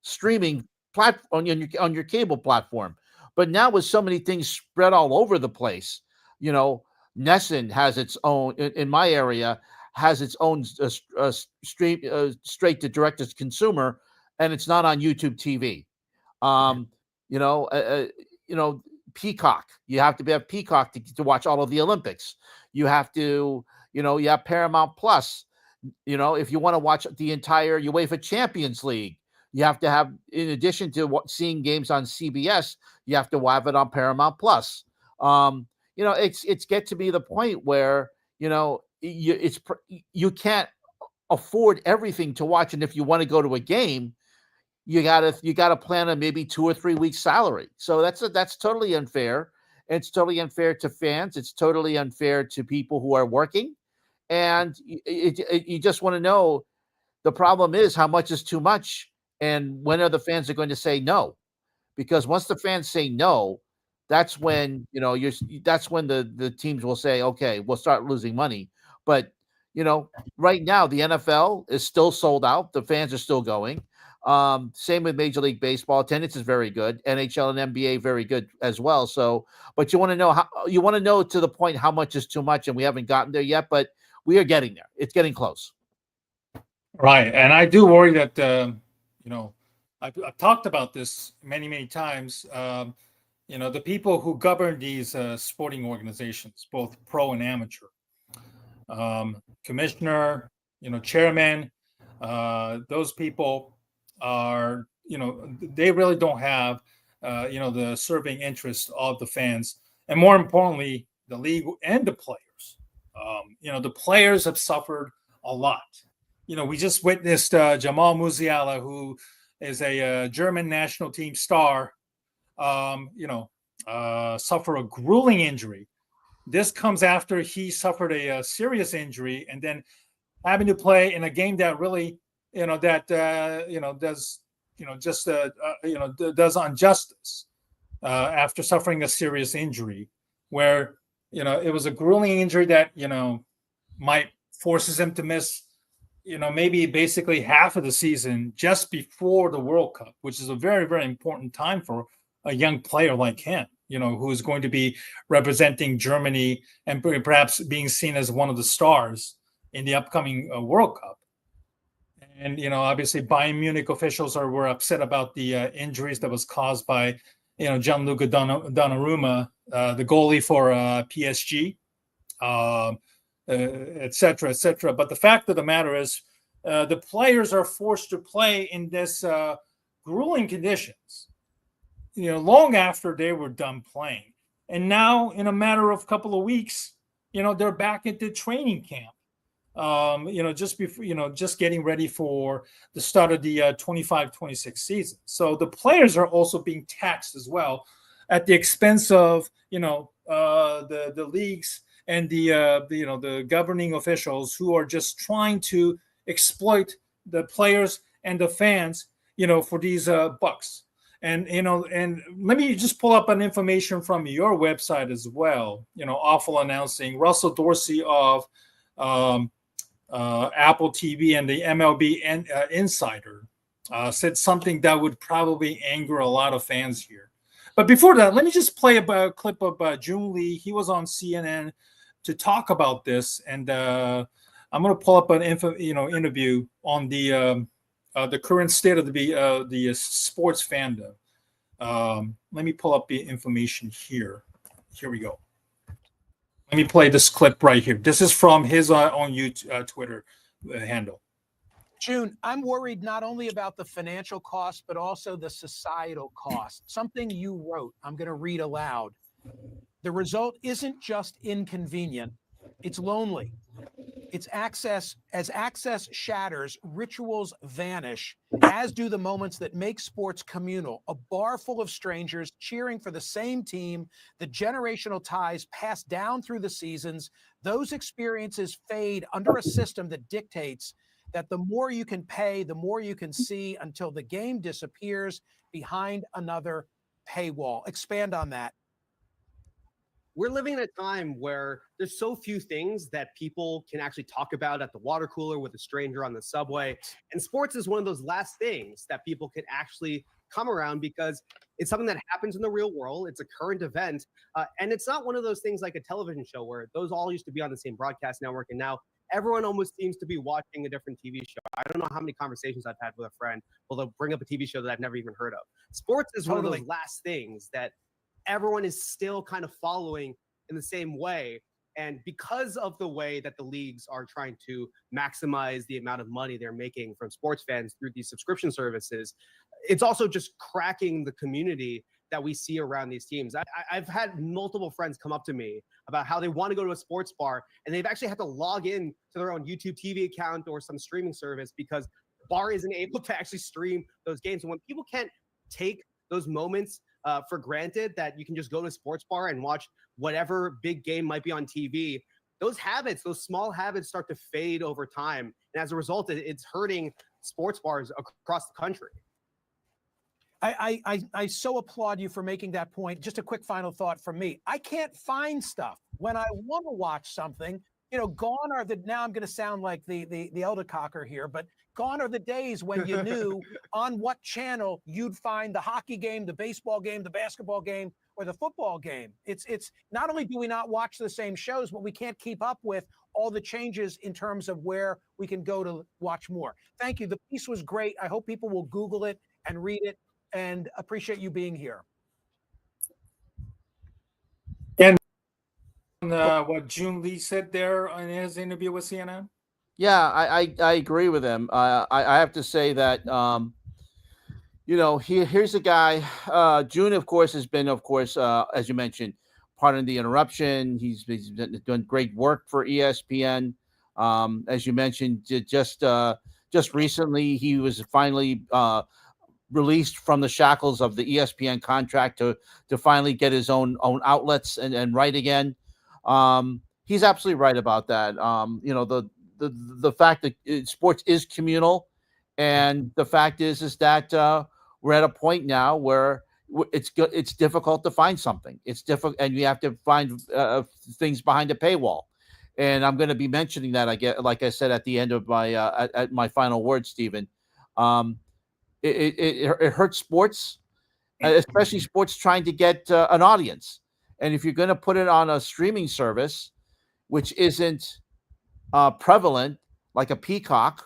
streaming platform, on your cable platform. But now with so many things spread all over the place, Nesson has its own, in my area, has its own stream straight to direct to consumer, and it's not on YouTube TV. Peacock. You have to have Peacock to watch all of the Olympics. You have to, you have Paramount Plus. If you want to watch the entire UEFA Champions League, you have to have, in addition to seeing games on CBS, you have to have it on Paramount Plus. It's get to be the point where you can't afford everything to watch, and if you want to go to a game, you gotta plan a maybe 2 or 3 weeks salary. So that's totally unfair. It's totally unfair to fans. It's totally unfair to people who are working, and you just want to know. The problem is how much is too much, and when are the fans are going to say no? Because once the fans say no, that's when that's when the teams will say, okay, we'll start losing money. But right now the NFL is still sold out. The fans are still going. Same with Major League Baseball. Attendance is very good. NHL and NBA very good as well. So, but you want to know to the point how much is too much, and we haven't gotten there yet, but we are getting there. It's getting close. Right, and I do worry that I've talked about this many times. The people who govern these sporting organizations, both pro and amateur, commissioner, chairman, those people are, they really don't have, the serving interest of the fans, and more importantly, the league and the players. The players have suffered a lot. We just witnessed Jamal Musiala, who is a German national team star, suffer a grueling injury. This comes after he suffered a serious injury, and then having to play in a game that really, does injustice after suffering a serious injury, where it was a grueling injury that might forces him to miss maybe basically half of the season just before the World Cup, which is a very, very important time for a young player like him, who is going to be representing Germany and perhaps being seen as one of the stars in the upcoming World Cup. And, obviously Bayern Munich officials were upset about the injuries that was caused by, Gianluca Donnarumma, the goalie for PSG. et cetera, et cetera. But the fact of the matter is, the players are forced to play in this grueling conditions, long after they were done playing. And now, in a matter of a couple of weeks, they're back into training camp. Just before, just getting ready for the start of the 25-26 season. So the players are also being taxed as well, at the expense of the leagues and the governing officials, who are just trying to exploit the players and the fans, for these bucks. And let me just pull up an information from your website as well. Awful announcing. Russell Dorsey of Apple TV and the MLB Insider said something that would probably anger a lot of fans here. But before that, let me just play a clip of Joon Lee. He was on CNN to talk about this, and I'm going to pull up an interview on the current state of the sports fandom. Let me pull up the information here. Here we go. Let me play this clip right here. This is from his on YouTube Twitter handle. Joon, I'm worried not only about the financial cost, but also the societal cost. Something you wrote, I'm going to read aloud. The result isn't just inconvenient, it's lonely. As access shatters, rituals vanish, as do the moments that make sports communal. A bar full of strangers cheering for the same team, the generational ties passed down through the seasons. Those experiences fade under a system that dictates that the more you can pay, the more you can see, until the game disappears behind another paywall. Expand on that. We're living in a time where there's so few things that people can actually talk about at the water cooler with a stranger on the subway. And sports is one of those last things that people can actually come around, because it's something that happens in the real world. It's a current event. And it's not one of those things like a television show where those all used to be on the same broadcast network. And now everyone almost seems to be watching a different TV show. I don't know how many conversations I've had with a friend where they'll bring up a TV show that I've never even heard of. Sports is one of those last things that everyone is still kind of following in the same way. And because of the way that the leagues are trying to maximize the amount of money they're making from sports fans through these subscription services, it's also just cracking the community that we see around these teams. I've had multiple friends come up to me about how they want to go to a sports bar, and they've actually had to log in to their own YouTube TV account or some streaming service because the bar isn't able to actually stream those games. And when people can't take those moments for granted, that you can just go to a sports bar and watch whatever big game might be on TV, those habits, those small habits, start to fade over time. And as a result, it's hurting sports bars across the country. I so applaud you for making that point. Just a quick final thought from me. I can't find stuff when I want to watch something. Gone are the, now I'm going to sound like the elder cocker here, but gone are the days when you knew on what channel you'd find the hockey game, the baseball game, the basketball game, or the football game. It's not only do we not watch the same shows, but we can't keep up with all the changes in terms of where we can go to watch more. Thank you. The piece was great. I hope people will Google it and read it, and appreciate you being here. And what Joon Lee said there in his interview with CNN? Yeah, I agree with him. I have to say that, here's a guy. Joon, of course, has been, as you mentioned, pardon the interruption. He's been doing great work for ESPN. As you mentioned, just recently, he was finally released from the shackles of the ESPN contract to finally get his own outlets and write again. He's absolutely right about that. The fact that sports is communal, and the fact is that we're at a point now where it's difficult to find something. It's difficult, and you have to find things behind a paywall. And I'm going to be mentioning that, like I said, at the end of my at my final word, Stephen. It hurts sports, especially sports trying to get an audience. And if you're going to put it on a streaming service, which isn't prevalent, like a Peacock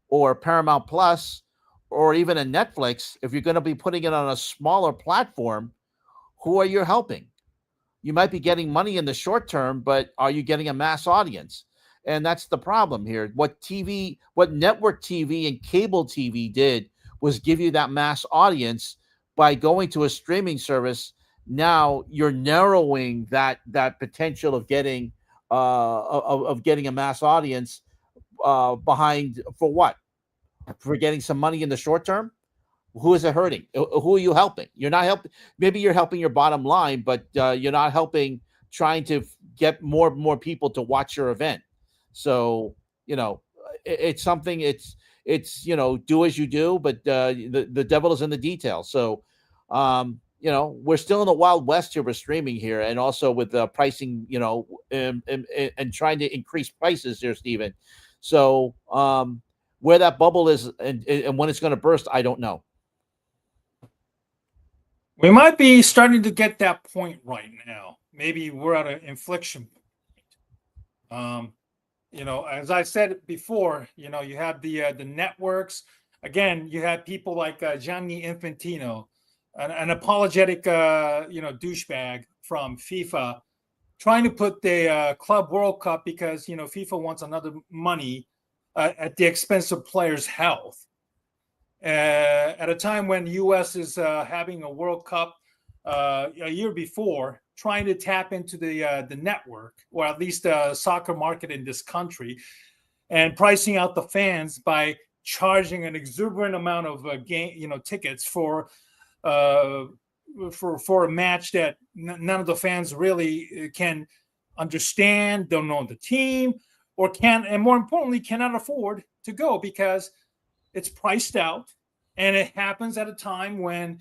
or Paramount Plus or even a Netflix, if you're going to be putting it on a smaller platform, who are you helping? You might be getting money in the short term, but are you getting a mass audience? And that's the problem here. What network TV and cable TV did was give you that mass audience. By going to a streaming service, now you're narrowing that potential of getting a mass audience behind for what? For getting some money in the short term? Who is it hurting? Who are you helping? You're not helping. Maybe you're helping your bottom line, but you're not helping trying to get more people to watch your event. So, it's something, it's, do as you do, but the devil is in the details. So, we're still in the Wild West here with streaming here, and also with pricing, and trying to increase prices here, Stephen. So, where that bubble is and when it's going to burst, I don't know. We might be starting to get that point right now. Maybe we're at an inflection point. As I said before, you have the networks. Again, you have people like Gianni Infantino, an apologetic, douchebag from FIFA, trying to put the Club World Cup because, FIFA wants another money at the expense of players' health. At a time when the U.S. is having a World Cup a year before, trying to tap into the network, or at least the soccer market in this country, and pricing out the fans by charging an exuberant amount of tickets for a match that none of the fans really can understand, don't know the team, or can, and more importantly, cannot afford to go because it's priced out, and it happens at a time when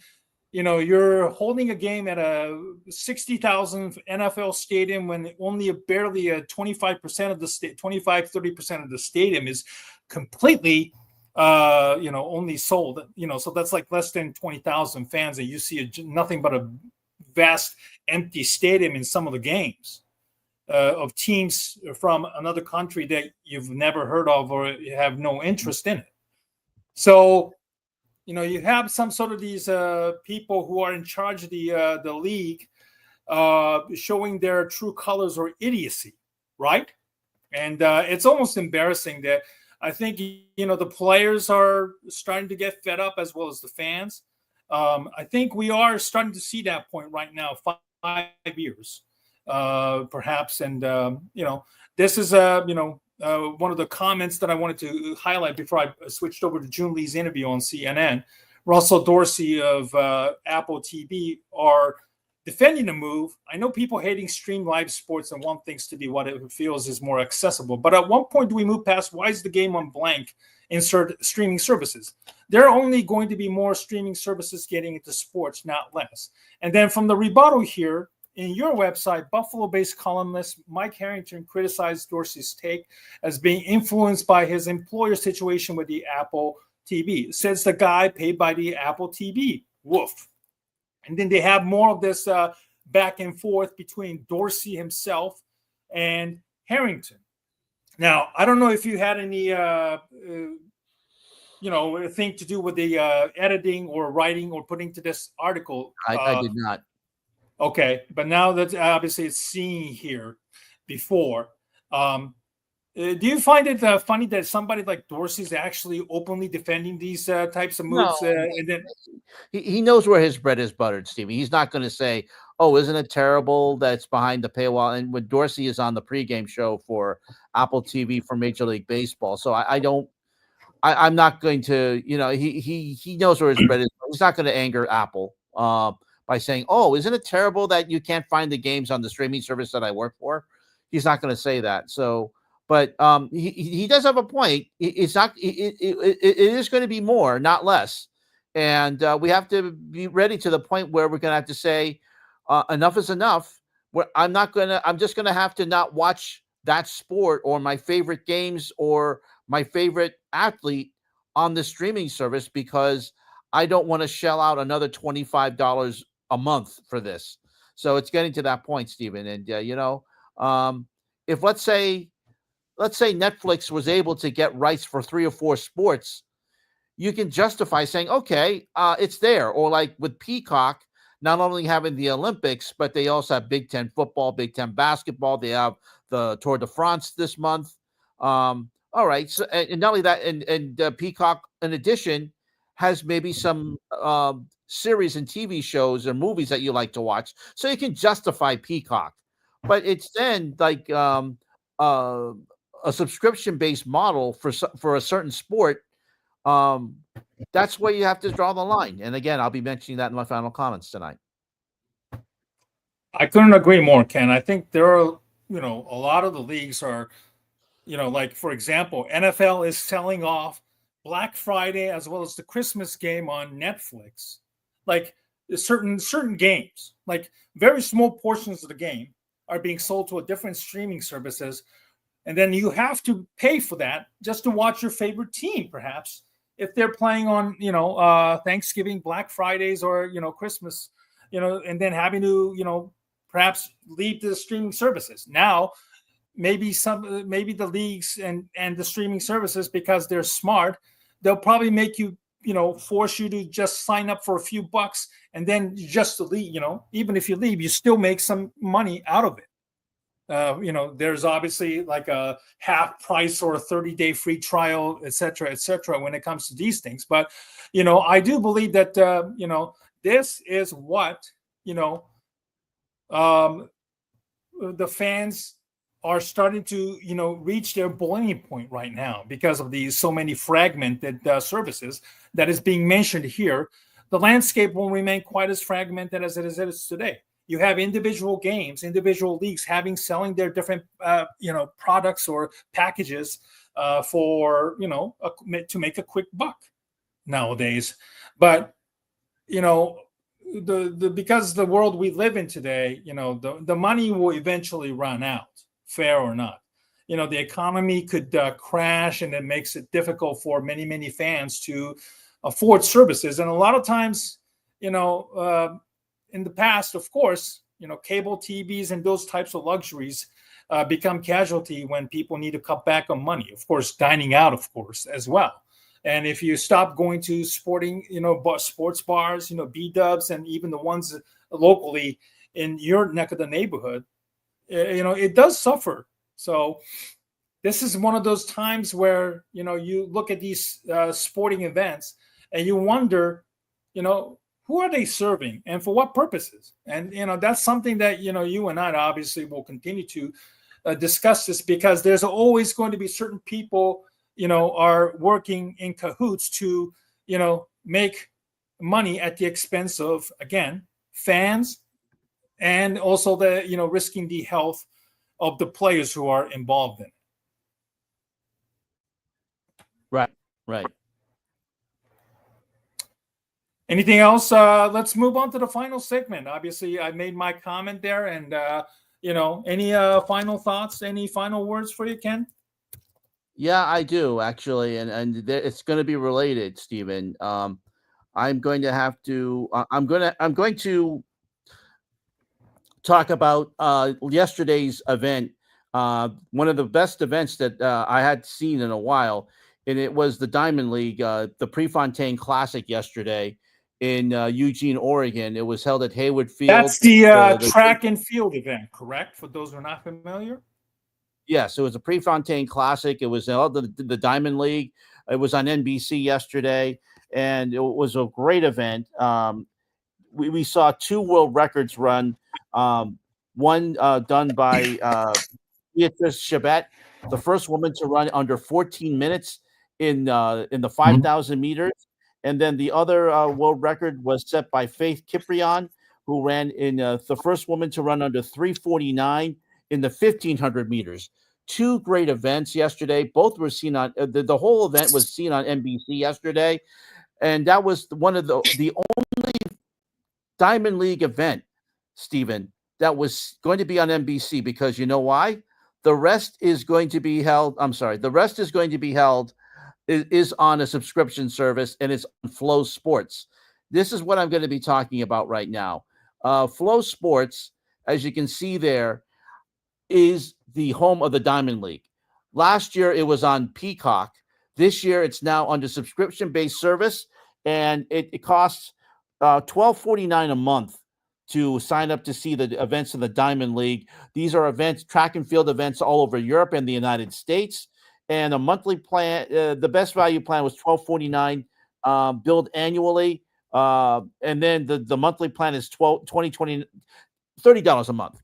you're holding a game at a 60,000 NFL stadium when only barely 25% of the 30% of the stadium is completely only sold, so that's like less than 20,000 fans, and you see nothing but a vast empty stadium in some of the games of teams from another country that you've never heard of or you have no interest in it. So, you have some sort of these people who are in charge of the league showing their true colors or idiocy, right? And it's almost embarrassing that I think, the players are starting to get fed up as well as the fans. I think we are starting to see that point right now, 5 years, perhaps. And, this is, one of the comments that I wanted to highlight before I switched over to Joon Lee's interview on CNN. Russell Dorsey of Apple TV are defending the move. I know people hating stream live sports and want things to be what it feels is more accessible. But at one point do we move past why is the game on blank insert streaming services? There are only going to be more streaming services getting into sports, not less. And then from the rebuttal here, in your website, Buffalo-based columnist Mike Harrington criticized Dorsey's take as being influenced by his employer situation with the Apple TV. Says the guy paid by the Apple TV. Woof. And then they have more of this back and forth between Dorsey himself and Harrington. Now, I don't know if you had any, thing to do with the editing or writing or putting to this article. I did not. Okay, but now that obviously it's seen here before, do you find it funny that somebody like Dorsey is actually openly defending these types of moves? No, And then he knows where his bread is buttered, Stevie. He's not going to say, "Oh, isn't it terrible that it's behind the paywall?" And when Dorsey is on the pregame show for Apple TV for Major League Baseball, so I'm not going to, he knows where his bread is. He's not going to anger Apple by saying, "Oh, isn't it terrible that you can't find the games on the streaming service that I work for?" He's not going to say that. So, but he does have a point. It's not. It is going to be more, not less, and we have to be ready to the point where we're going to have to say, enough is enough. I'm just going to have to not watch that sport or my favorite games or my favorite athlete on the streaming service because I don't want to shell out another $25 a month for this. So it's getting to that point, Stephen. And if let's say Netflix was able to get rights for 3 or 4 sports, you can justify saying, okay, it's there. Or like with Peacock, not only having the Olympics, but they also have Big Ten football, Big Ten basketball. They have the Tour de France this month. All right. So, and not only that, and Peacock, in addition, has maybe some series and TV shows or movies that you like to watch, so you can justify Peacock. But it's then like uh, a subscription-based model for a certain sport. Um, that's where you have to draw the line. And again, I'll be mentioning that in my final comments tonight. I couldn't agree more, Ken. I think there are, a lot of the leagues are, like for example, NFL is selling off Black Friday as well as the Christmas game on Netflix. Like certain games, like very small portions of the game are being sold to a different streaming services. And then you have to pay for that just to watch your favorite team, perhaps, if they're playing on, Thanksgiving, Black Fridays, or, Christmas, and then having to, perhaps leave the streaming services. Now, maybe the leagues and the streaming services, because they're smart, they'll probably make you, force you to just sign up for a few bucks, and then just to leave, even if you leave, you still make some money out of it. There's obviously like a half price or a 30-day free trial, et cetera, when it comes to these things. But, I do believe that, this is what, the fans are starting to, reach their boiling point right now because of these so many fragmented services that is being mentioned here. The landscape will remain quite as fragmented as it is today. You have individual games, individual leagues selling their different, products or packages for, to make a quick buck nowadays. But, because the world we live in today, the money will eventually run out, fair or not. The economy could crash, and it makes it difficult for many, many fans to afford services. And a lot of times, in the past, of course, cable TVs and those types of luxuries become casualty when people need to cut back on money. Of course, dining out, of course, as well. And if you stop going to sports bars, B-dubs, and even the ones locally in your neck of the neighborhood, it does suffer. So this is one of those times where, you look at these sporting events and you wonder, who are they serving and for what purposes? And, that's something that, you and I obviously will continue to discuss this, because there's always going to be certain people, are working in cahoots to, make money at the expense of, again, fans, and also the, risking the health of the players who are involved in it. Right. Anything else? Let's move on to the final segment. Obviously, I made my comment there, and any final thoughts? Any final words for you, Ken? Yeah, I do actually, and it's going to be related, Stephen. I'm going to have to. I'm going to talk about yesterday's event. One of the best events that I had seen in a while, and it was the Diamond League, the Prefontaine Classic yesterday in Eugene, Oregon. It was held at Hayward Field. That's the track and field event, correct? For those who are not familiar. Yes, it was a Prefontaine Classic. It was the Diamond League. It was on NBC yesterday, and it was a great event. We saw two world records run. One done by Beatrice Chabet, the first woman to run under 14 minutes in the 5,000 meters. And then the other world record was set by Faith Kiprian, who ran in the first woman to run under 3:49 in the 1,500 meters. Two great events yesterday. Both were seen on the whole event was seen on NBC yesterday, and that was one of the only Diamond League event, Stephen, that was going to be on NBC, because you know why? The rest is going to be held. I'm sorry. The rest is going to be held is on a subscription service, and it's on Flow Sports. This is what I'm going to be talking about right now. Flow Sports, as you can see there, is the home of the Diamond League. Last year, it was on Peacock. This year, it's now under subscription-based service, and it costs $12.49 a month to sign up to see the events of the Diamond League. These are events, track and field events all over Europe and the United States. and a monthly plan. The best value plan was $12.49, billed annually, and then the monthly plan is $30 a month.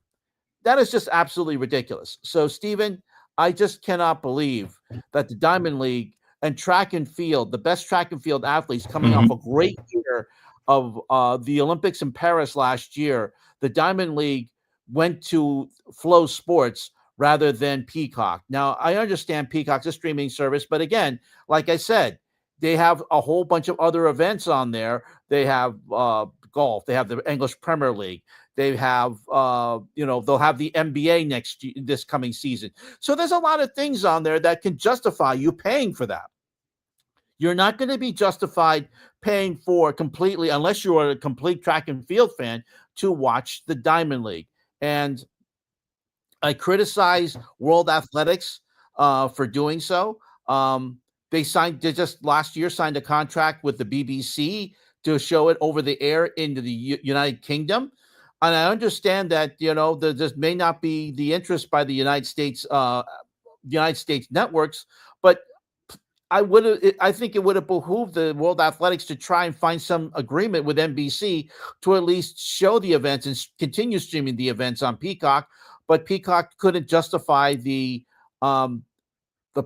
That is just absolutely ridiculous. So, Stephen, I just cannot believe that the Diamond League and track and field, the best track and field athletes coming off a great year of the Olympics in Paris last year, the Diamond League went to Flow Sports rather than Peacock. Now, I understand Peacock's a streaming service, but again, like I said, they have a whole bunch of other events on there. They have golf. They have the English Premier League. They have, they'll have the NBA this coming season. So there's a lot of things on there that can justify you paying for that. You're not going to be justified paying for completely, unless you are a complete track and field fan, to watch the Diamond League. And I criticize World Athletics for doing so. They just last year signed a contract with the BBC to show it over the air into the United Kingdom. And I understand that, there just may not be the interest by the United States networks, but I think it would have behooved the World Athletics to try and find some agreement with NBC to at least show the events and continue streaming the events on Peacock. But Peacock couldn't justify the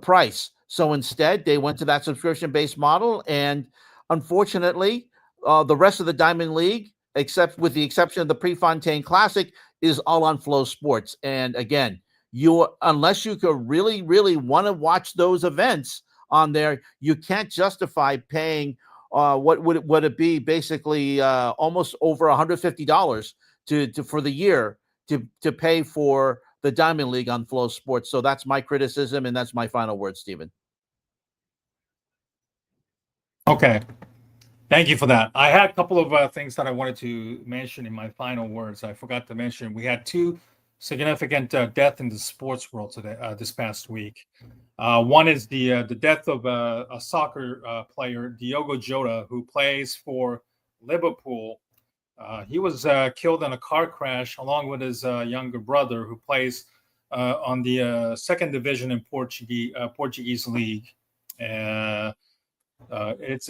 price. So instead, they went to that subscription-based model. And unfortunately, the rest of the Diamond League, except with the exception of the Prefontaine Classic, is all on Flow Sports. And again, unless you could really, really want to watch those events on there, you can't justify paying what would it be, basically almost over $150 for the year to pay for the Diamond League on Flow Sports. So that's my criticism, and that's my final word, Stephen. Okay. Thank you for that. I had a couple of things that I wanted to mention in my final words. I forgot to mention we had two significant deaths in the sports world today, this past week. One is the death of a soccer player, Diogo Jota, who plays for Liverpool. He was killed in a car crash along with his younger brother, who plays on the second division in Portuguese league. It's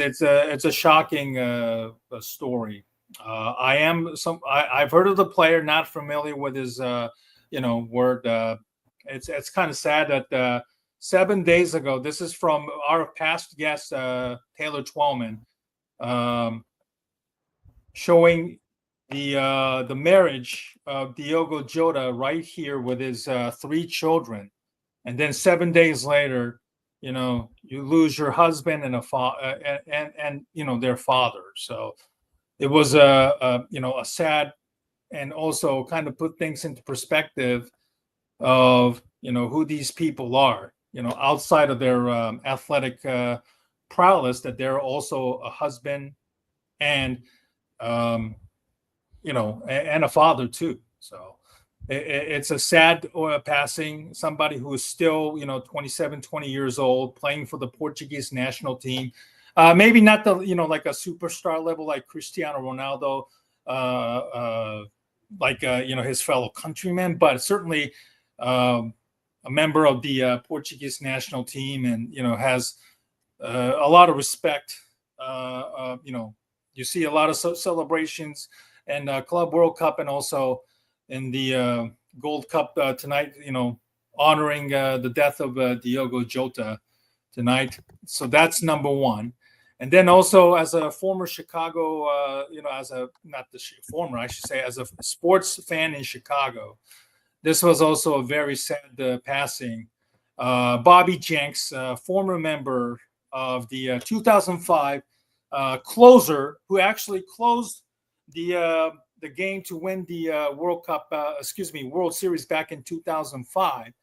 a shocking story. I've heard of the player, not familiar with his word. It's kind of sad that 7 days ago, this is from our past guest Taylor Twellman, showing the marriage of Diogo Jota right here with his 3 children, and then 7 days later, you lose your husband and and their father. So it was a sad, and also kind of put things into perspective of who these people are. Outside of their athletic prowess, that they're also a husband and and a father too. So it's a sad passing. Somebody who is still 27, 20 years old, playing for the Portuguese national team. Maybe not the like a superstar level like Cristiano Ronaldo, his fellow countrymen, but certainly a member of the Portuguese national team, and has a lot of respect. You see a lot of celebrations and Club World Cup, and also in the Gold Cup tonight. Honoring the death of Diogo Jota tonight. So that's number one. And then also, as a former Chicago, as a sports fan in Chicago, this was also a very sad passing. Bobby Jenks, former member of the 2005 closer, who actually closed the game to win the World Series back in 2005,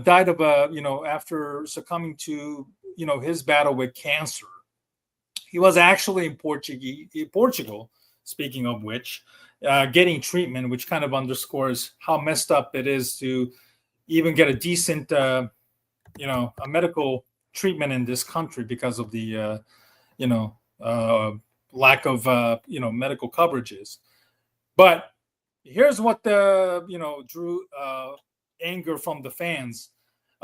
died of after succumbing to his battle with cancer. He was actually in Portugal, speaking of which, getting treatment, which kind of underscores how messed up it is to even get a decent, a medical treatment in this country because of the, lack of, medical coverages. But here's what drew anger from the fans.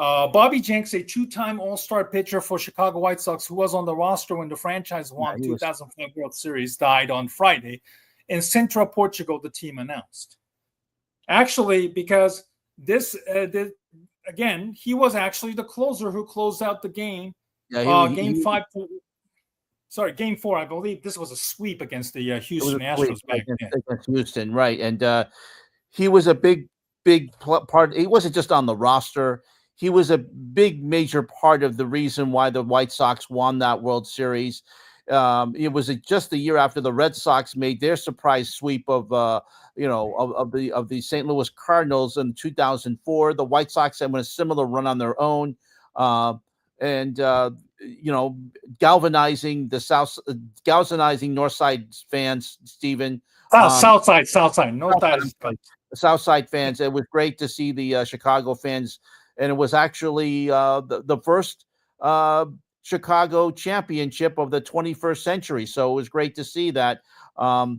Bobby Jenks, a two-time All-Star pitcher for Chicago White Sox, who was on the roster when the franchise won 2005 World Series, died on Friday in Sintra, Portugal, the team announced. Actually, because again, he was actually the closer who closed out the game. Yeah, Game 4, I believe this was a sweep against the Houston Astros back then. Against Houston, right. And he was a big part. He wasn't just on the roster. He was a big, major part of the reason why the White Sox won that World Series. It was just the year after the Red Sox made their surprise sweep of the St. Louis Cardinals in 2004. The White Sox had a similar run on their own, galvanizing North Side fans, Stephen. South Side, South Side fans. It was great to see the Chicago fans, and it was actually the first Chicago championship of the 21st century. So it was great to see that. Of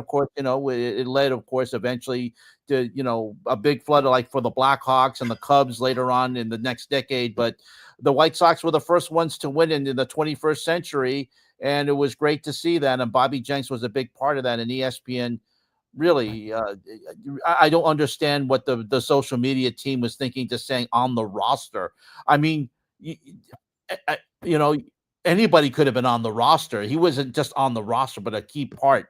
course, it led, of course, eventually to, a big flood like for the Blackhawks and the Cubs later on in the next decade. But the White Sox were the first ones to win in the 21st century. And it was great to see that. And Bobby Jenks was a big part of that. And ESPN really, I don't understand what the social media team was thinking, just saying on the roster. I mean, anybody could have been on the roster. He wasn't just on the roster, but a key part.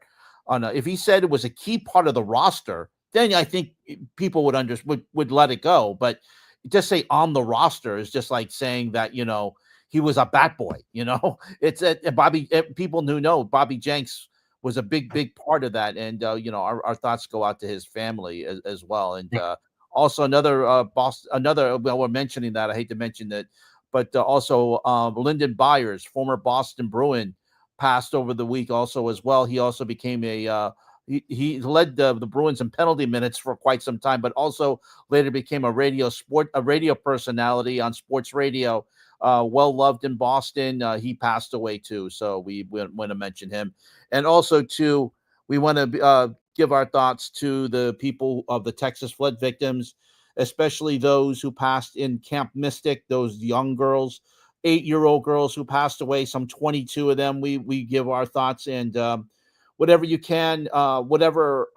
If he said it was a key part of the roster, then I think people would let it go. But just say on the roster is just like saying that he was a bat boy. It's people who know Bobby Jenks was a big part of that, and our thoughts go out to his family as well. And also we're mentioning that. I hate to mention that. But also Lyndon Byers, former Boston Bruin, passed over the week also as well. He also became he led the Bruins in penalty minutes for quite some time, but also later became a radio personality on sports radio, well loved in Boston. He passed away too, so we want to mention him. And also too, we want to give our thoughts to the people of the Texas flood victims, especially those who passed in Camp Mystic, those young girls, 8-year-old girls who passed away, some 22 of them. We give our thoughts, and whatever you can, whatever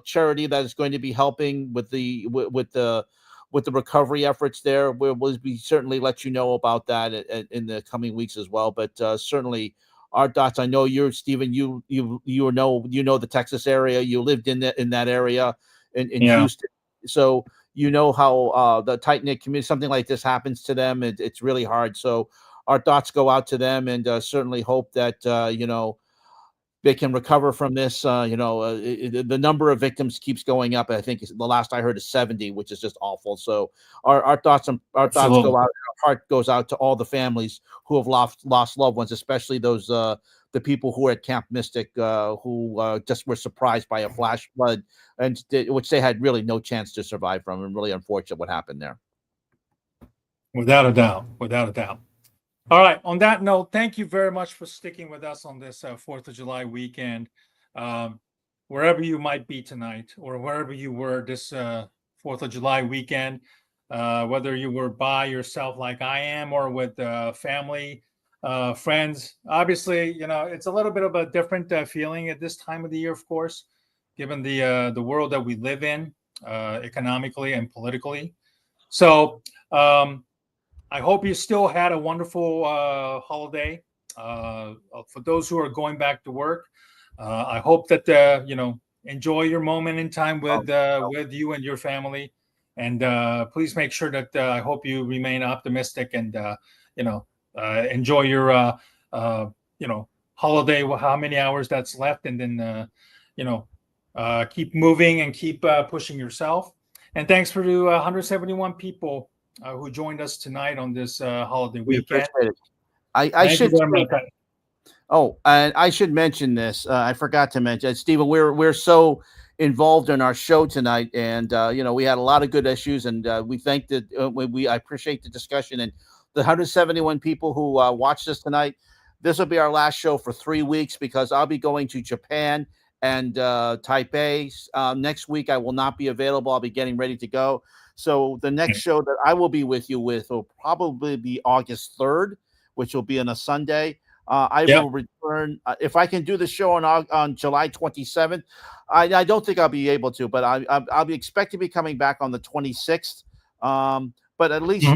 charity that is going to be helping with the recovery efforts there, we'll certainly let you know about that in the coming weeks as well. But certainly our thoughts. I know you're Stephen. You know the Texas area. You lived in that area. In Houston, so how the tight-knit community, something like this happens to them, it's really hard. So our thoughts go out to them, and certainly hope that they can recover from this. The number of victims keeps going up. I think the last I heard is 70, which is just awful. So our thoughts go out. Our heart goes out to all the families who have lost loved ones, especially those the people who were at Camp Mystic, who just were surprised by a flash flood, which they had really no chance to survive from, and really unfortunate what happened there. Without a doubt. All right. On that note, thank you very much for sticking with us on this 4th of July weekend. Wherever you might be tonight, or wherever you were this 4th of July weekend, whether you were by yourself like I am, or with family, friends. Obviously, it's a little bit of a different feeling at this time of the year, of course, given the world that we live in, economically and politically. So I hope you still had a wonderful holiday. For those who are going back to work, I hope that enjoy your moment in time with you and your family. And please make sure that I hope you remain optimistic and enjoy your holiday, how many hours that's left, and then keep moving and keep pushing yourself. And thanks for the 171 people who joined us tonight on this holiday weekend. I should and I should mention this. I forgot to mention, Stephen, we're so involved in our show tonight, and we had a lot of good issues, and we thank I appreciate the discussion, and the 171 people who watched us tonight. This will be our last show for 3 weeks, because I'll be going to Japan and Taipei next week. I will not be available. I'll be getting ready to go. So the next show that I will be with you with will probably be August 3rd, which will be on a Sunday. I will return if I can do the show on July 27th. I don't think I'll be able to, but I'll be expect to be coming back on the 26th. But at least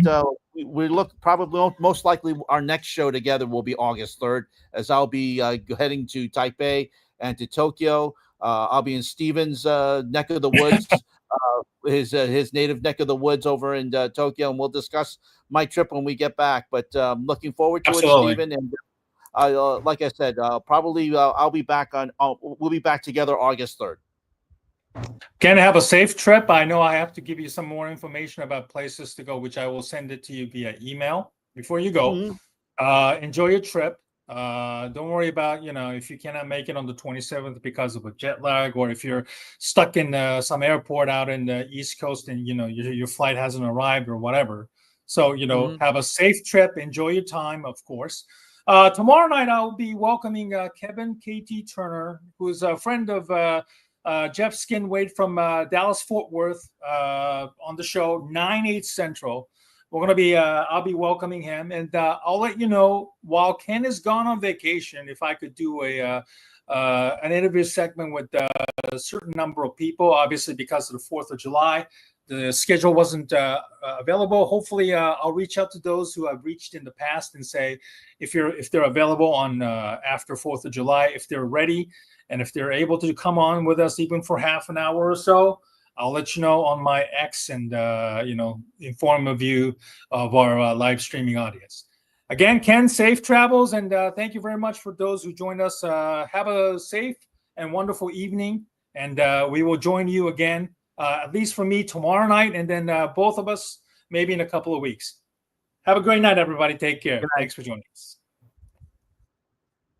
we look probably most likely our next show together will be August 3rd, as I'll be heading to Taipei and to Tokyo. I'll be in Steven's neck of the woods, his native neck of the woods over in Tokyo, and we'll discuss my trip when we get back. But looking forward to it, Steven. And like I said, probably I'll be back we'll be back together August 3rd. Ken, have a safe trip. I know I have to give you some more information about places to go, which I will send it to you via email before you go. Enjoy your trip. Don't worry about, if you cannot make it on the 27th because of a jet lag, or if you're stuck in some airport out in the East Coast and, your flight hasn't arrived or whatever. So, have a safe trip. Enjoy your time, of course. Tomorrow night, I'll be welcoming Kevin KT Turner, who's a friend of Jeff Skinwade from Dallas-Fort Worth on the show, 9/8 Central. We're going to be, I'll be welcoming him, and I'll let you know while Ken is gone on vacation, if I could do an interview segment with a certain number of people, obviously because of the 4th of July. The schedule wasn't available. Hopefully, I'll reach out to those who I've reached in the past and say if they're available on after 4th of July, if they're ready, and if they're able to come on with us even for half an hour or so. I'll let you know on my X and inform of you of our live streaming audience. Again, Ken, safe travels, and thank you very much for those who joined us. Have a safe and wonderful evening, and we will join you again. At least for me tomorrow night, and then both of us maybe in a couple of weeks. Have a great night, everybody. Take care. Thanks for joining us.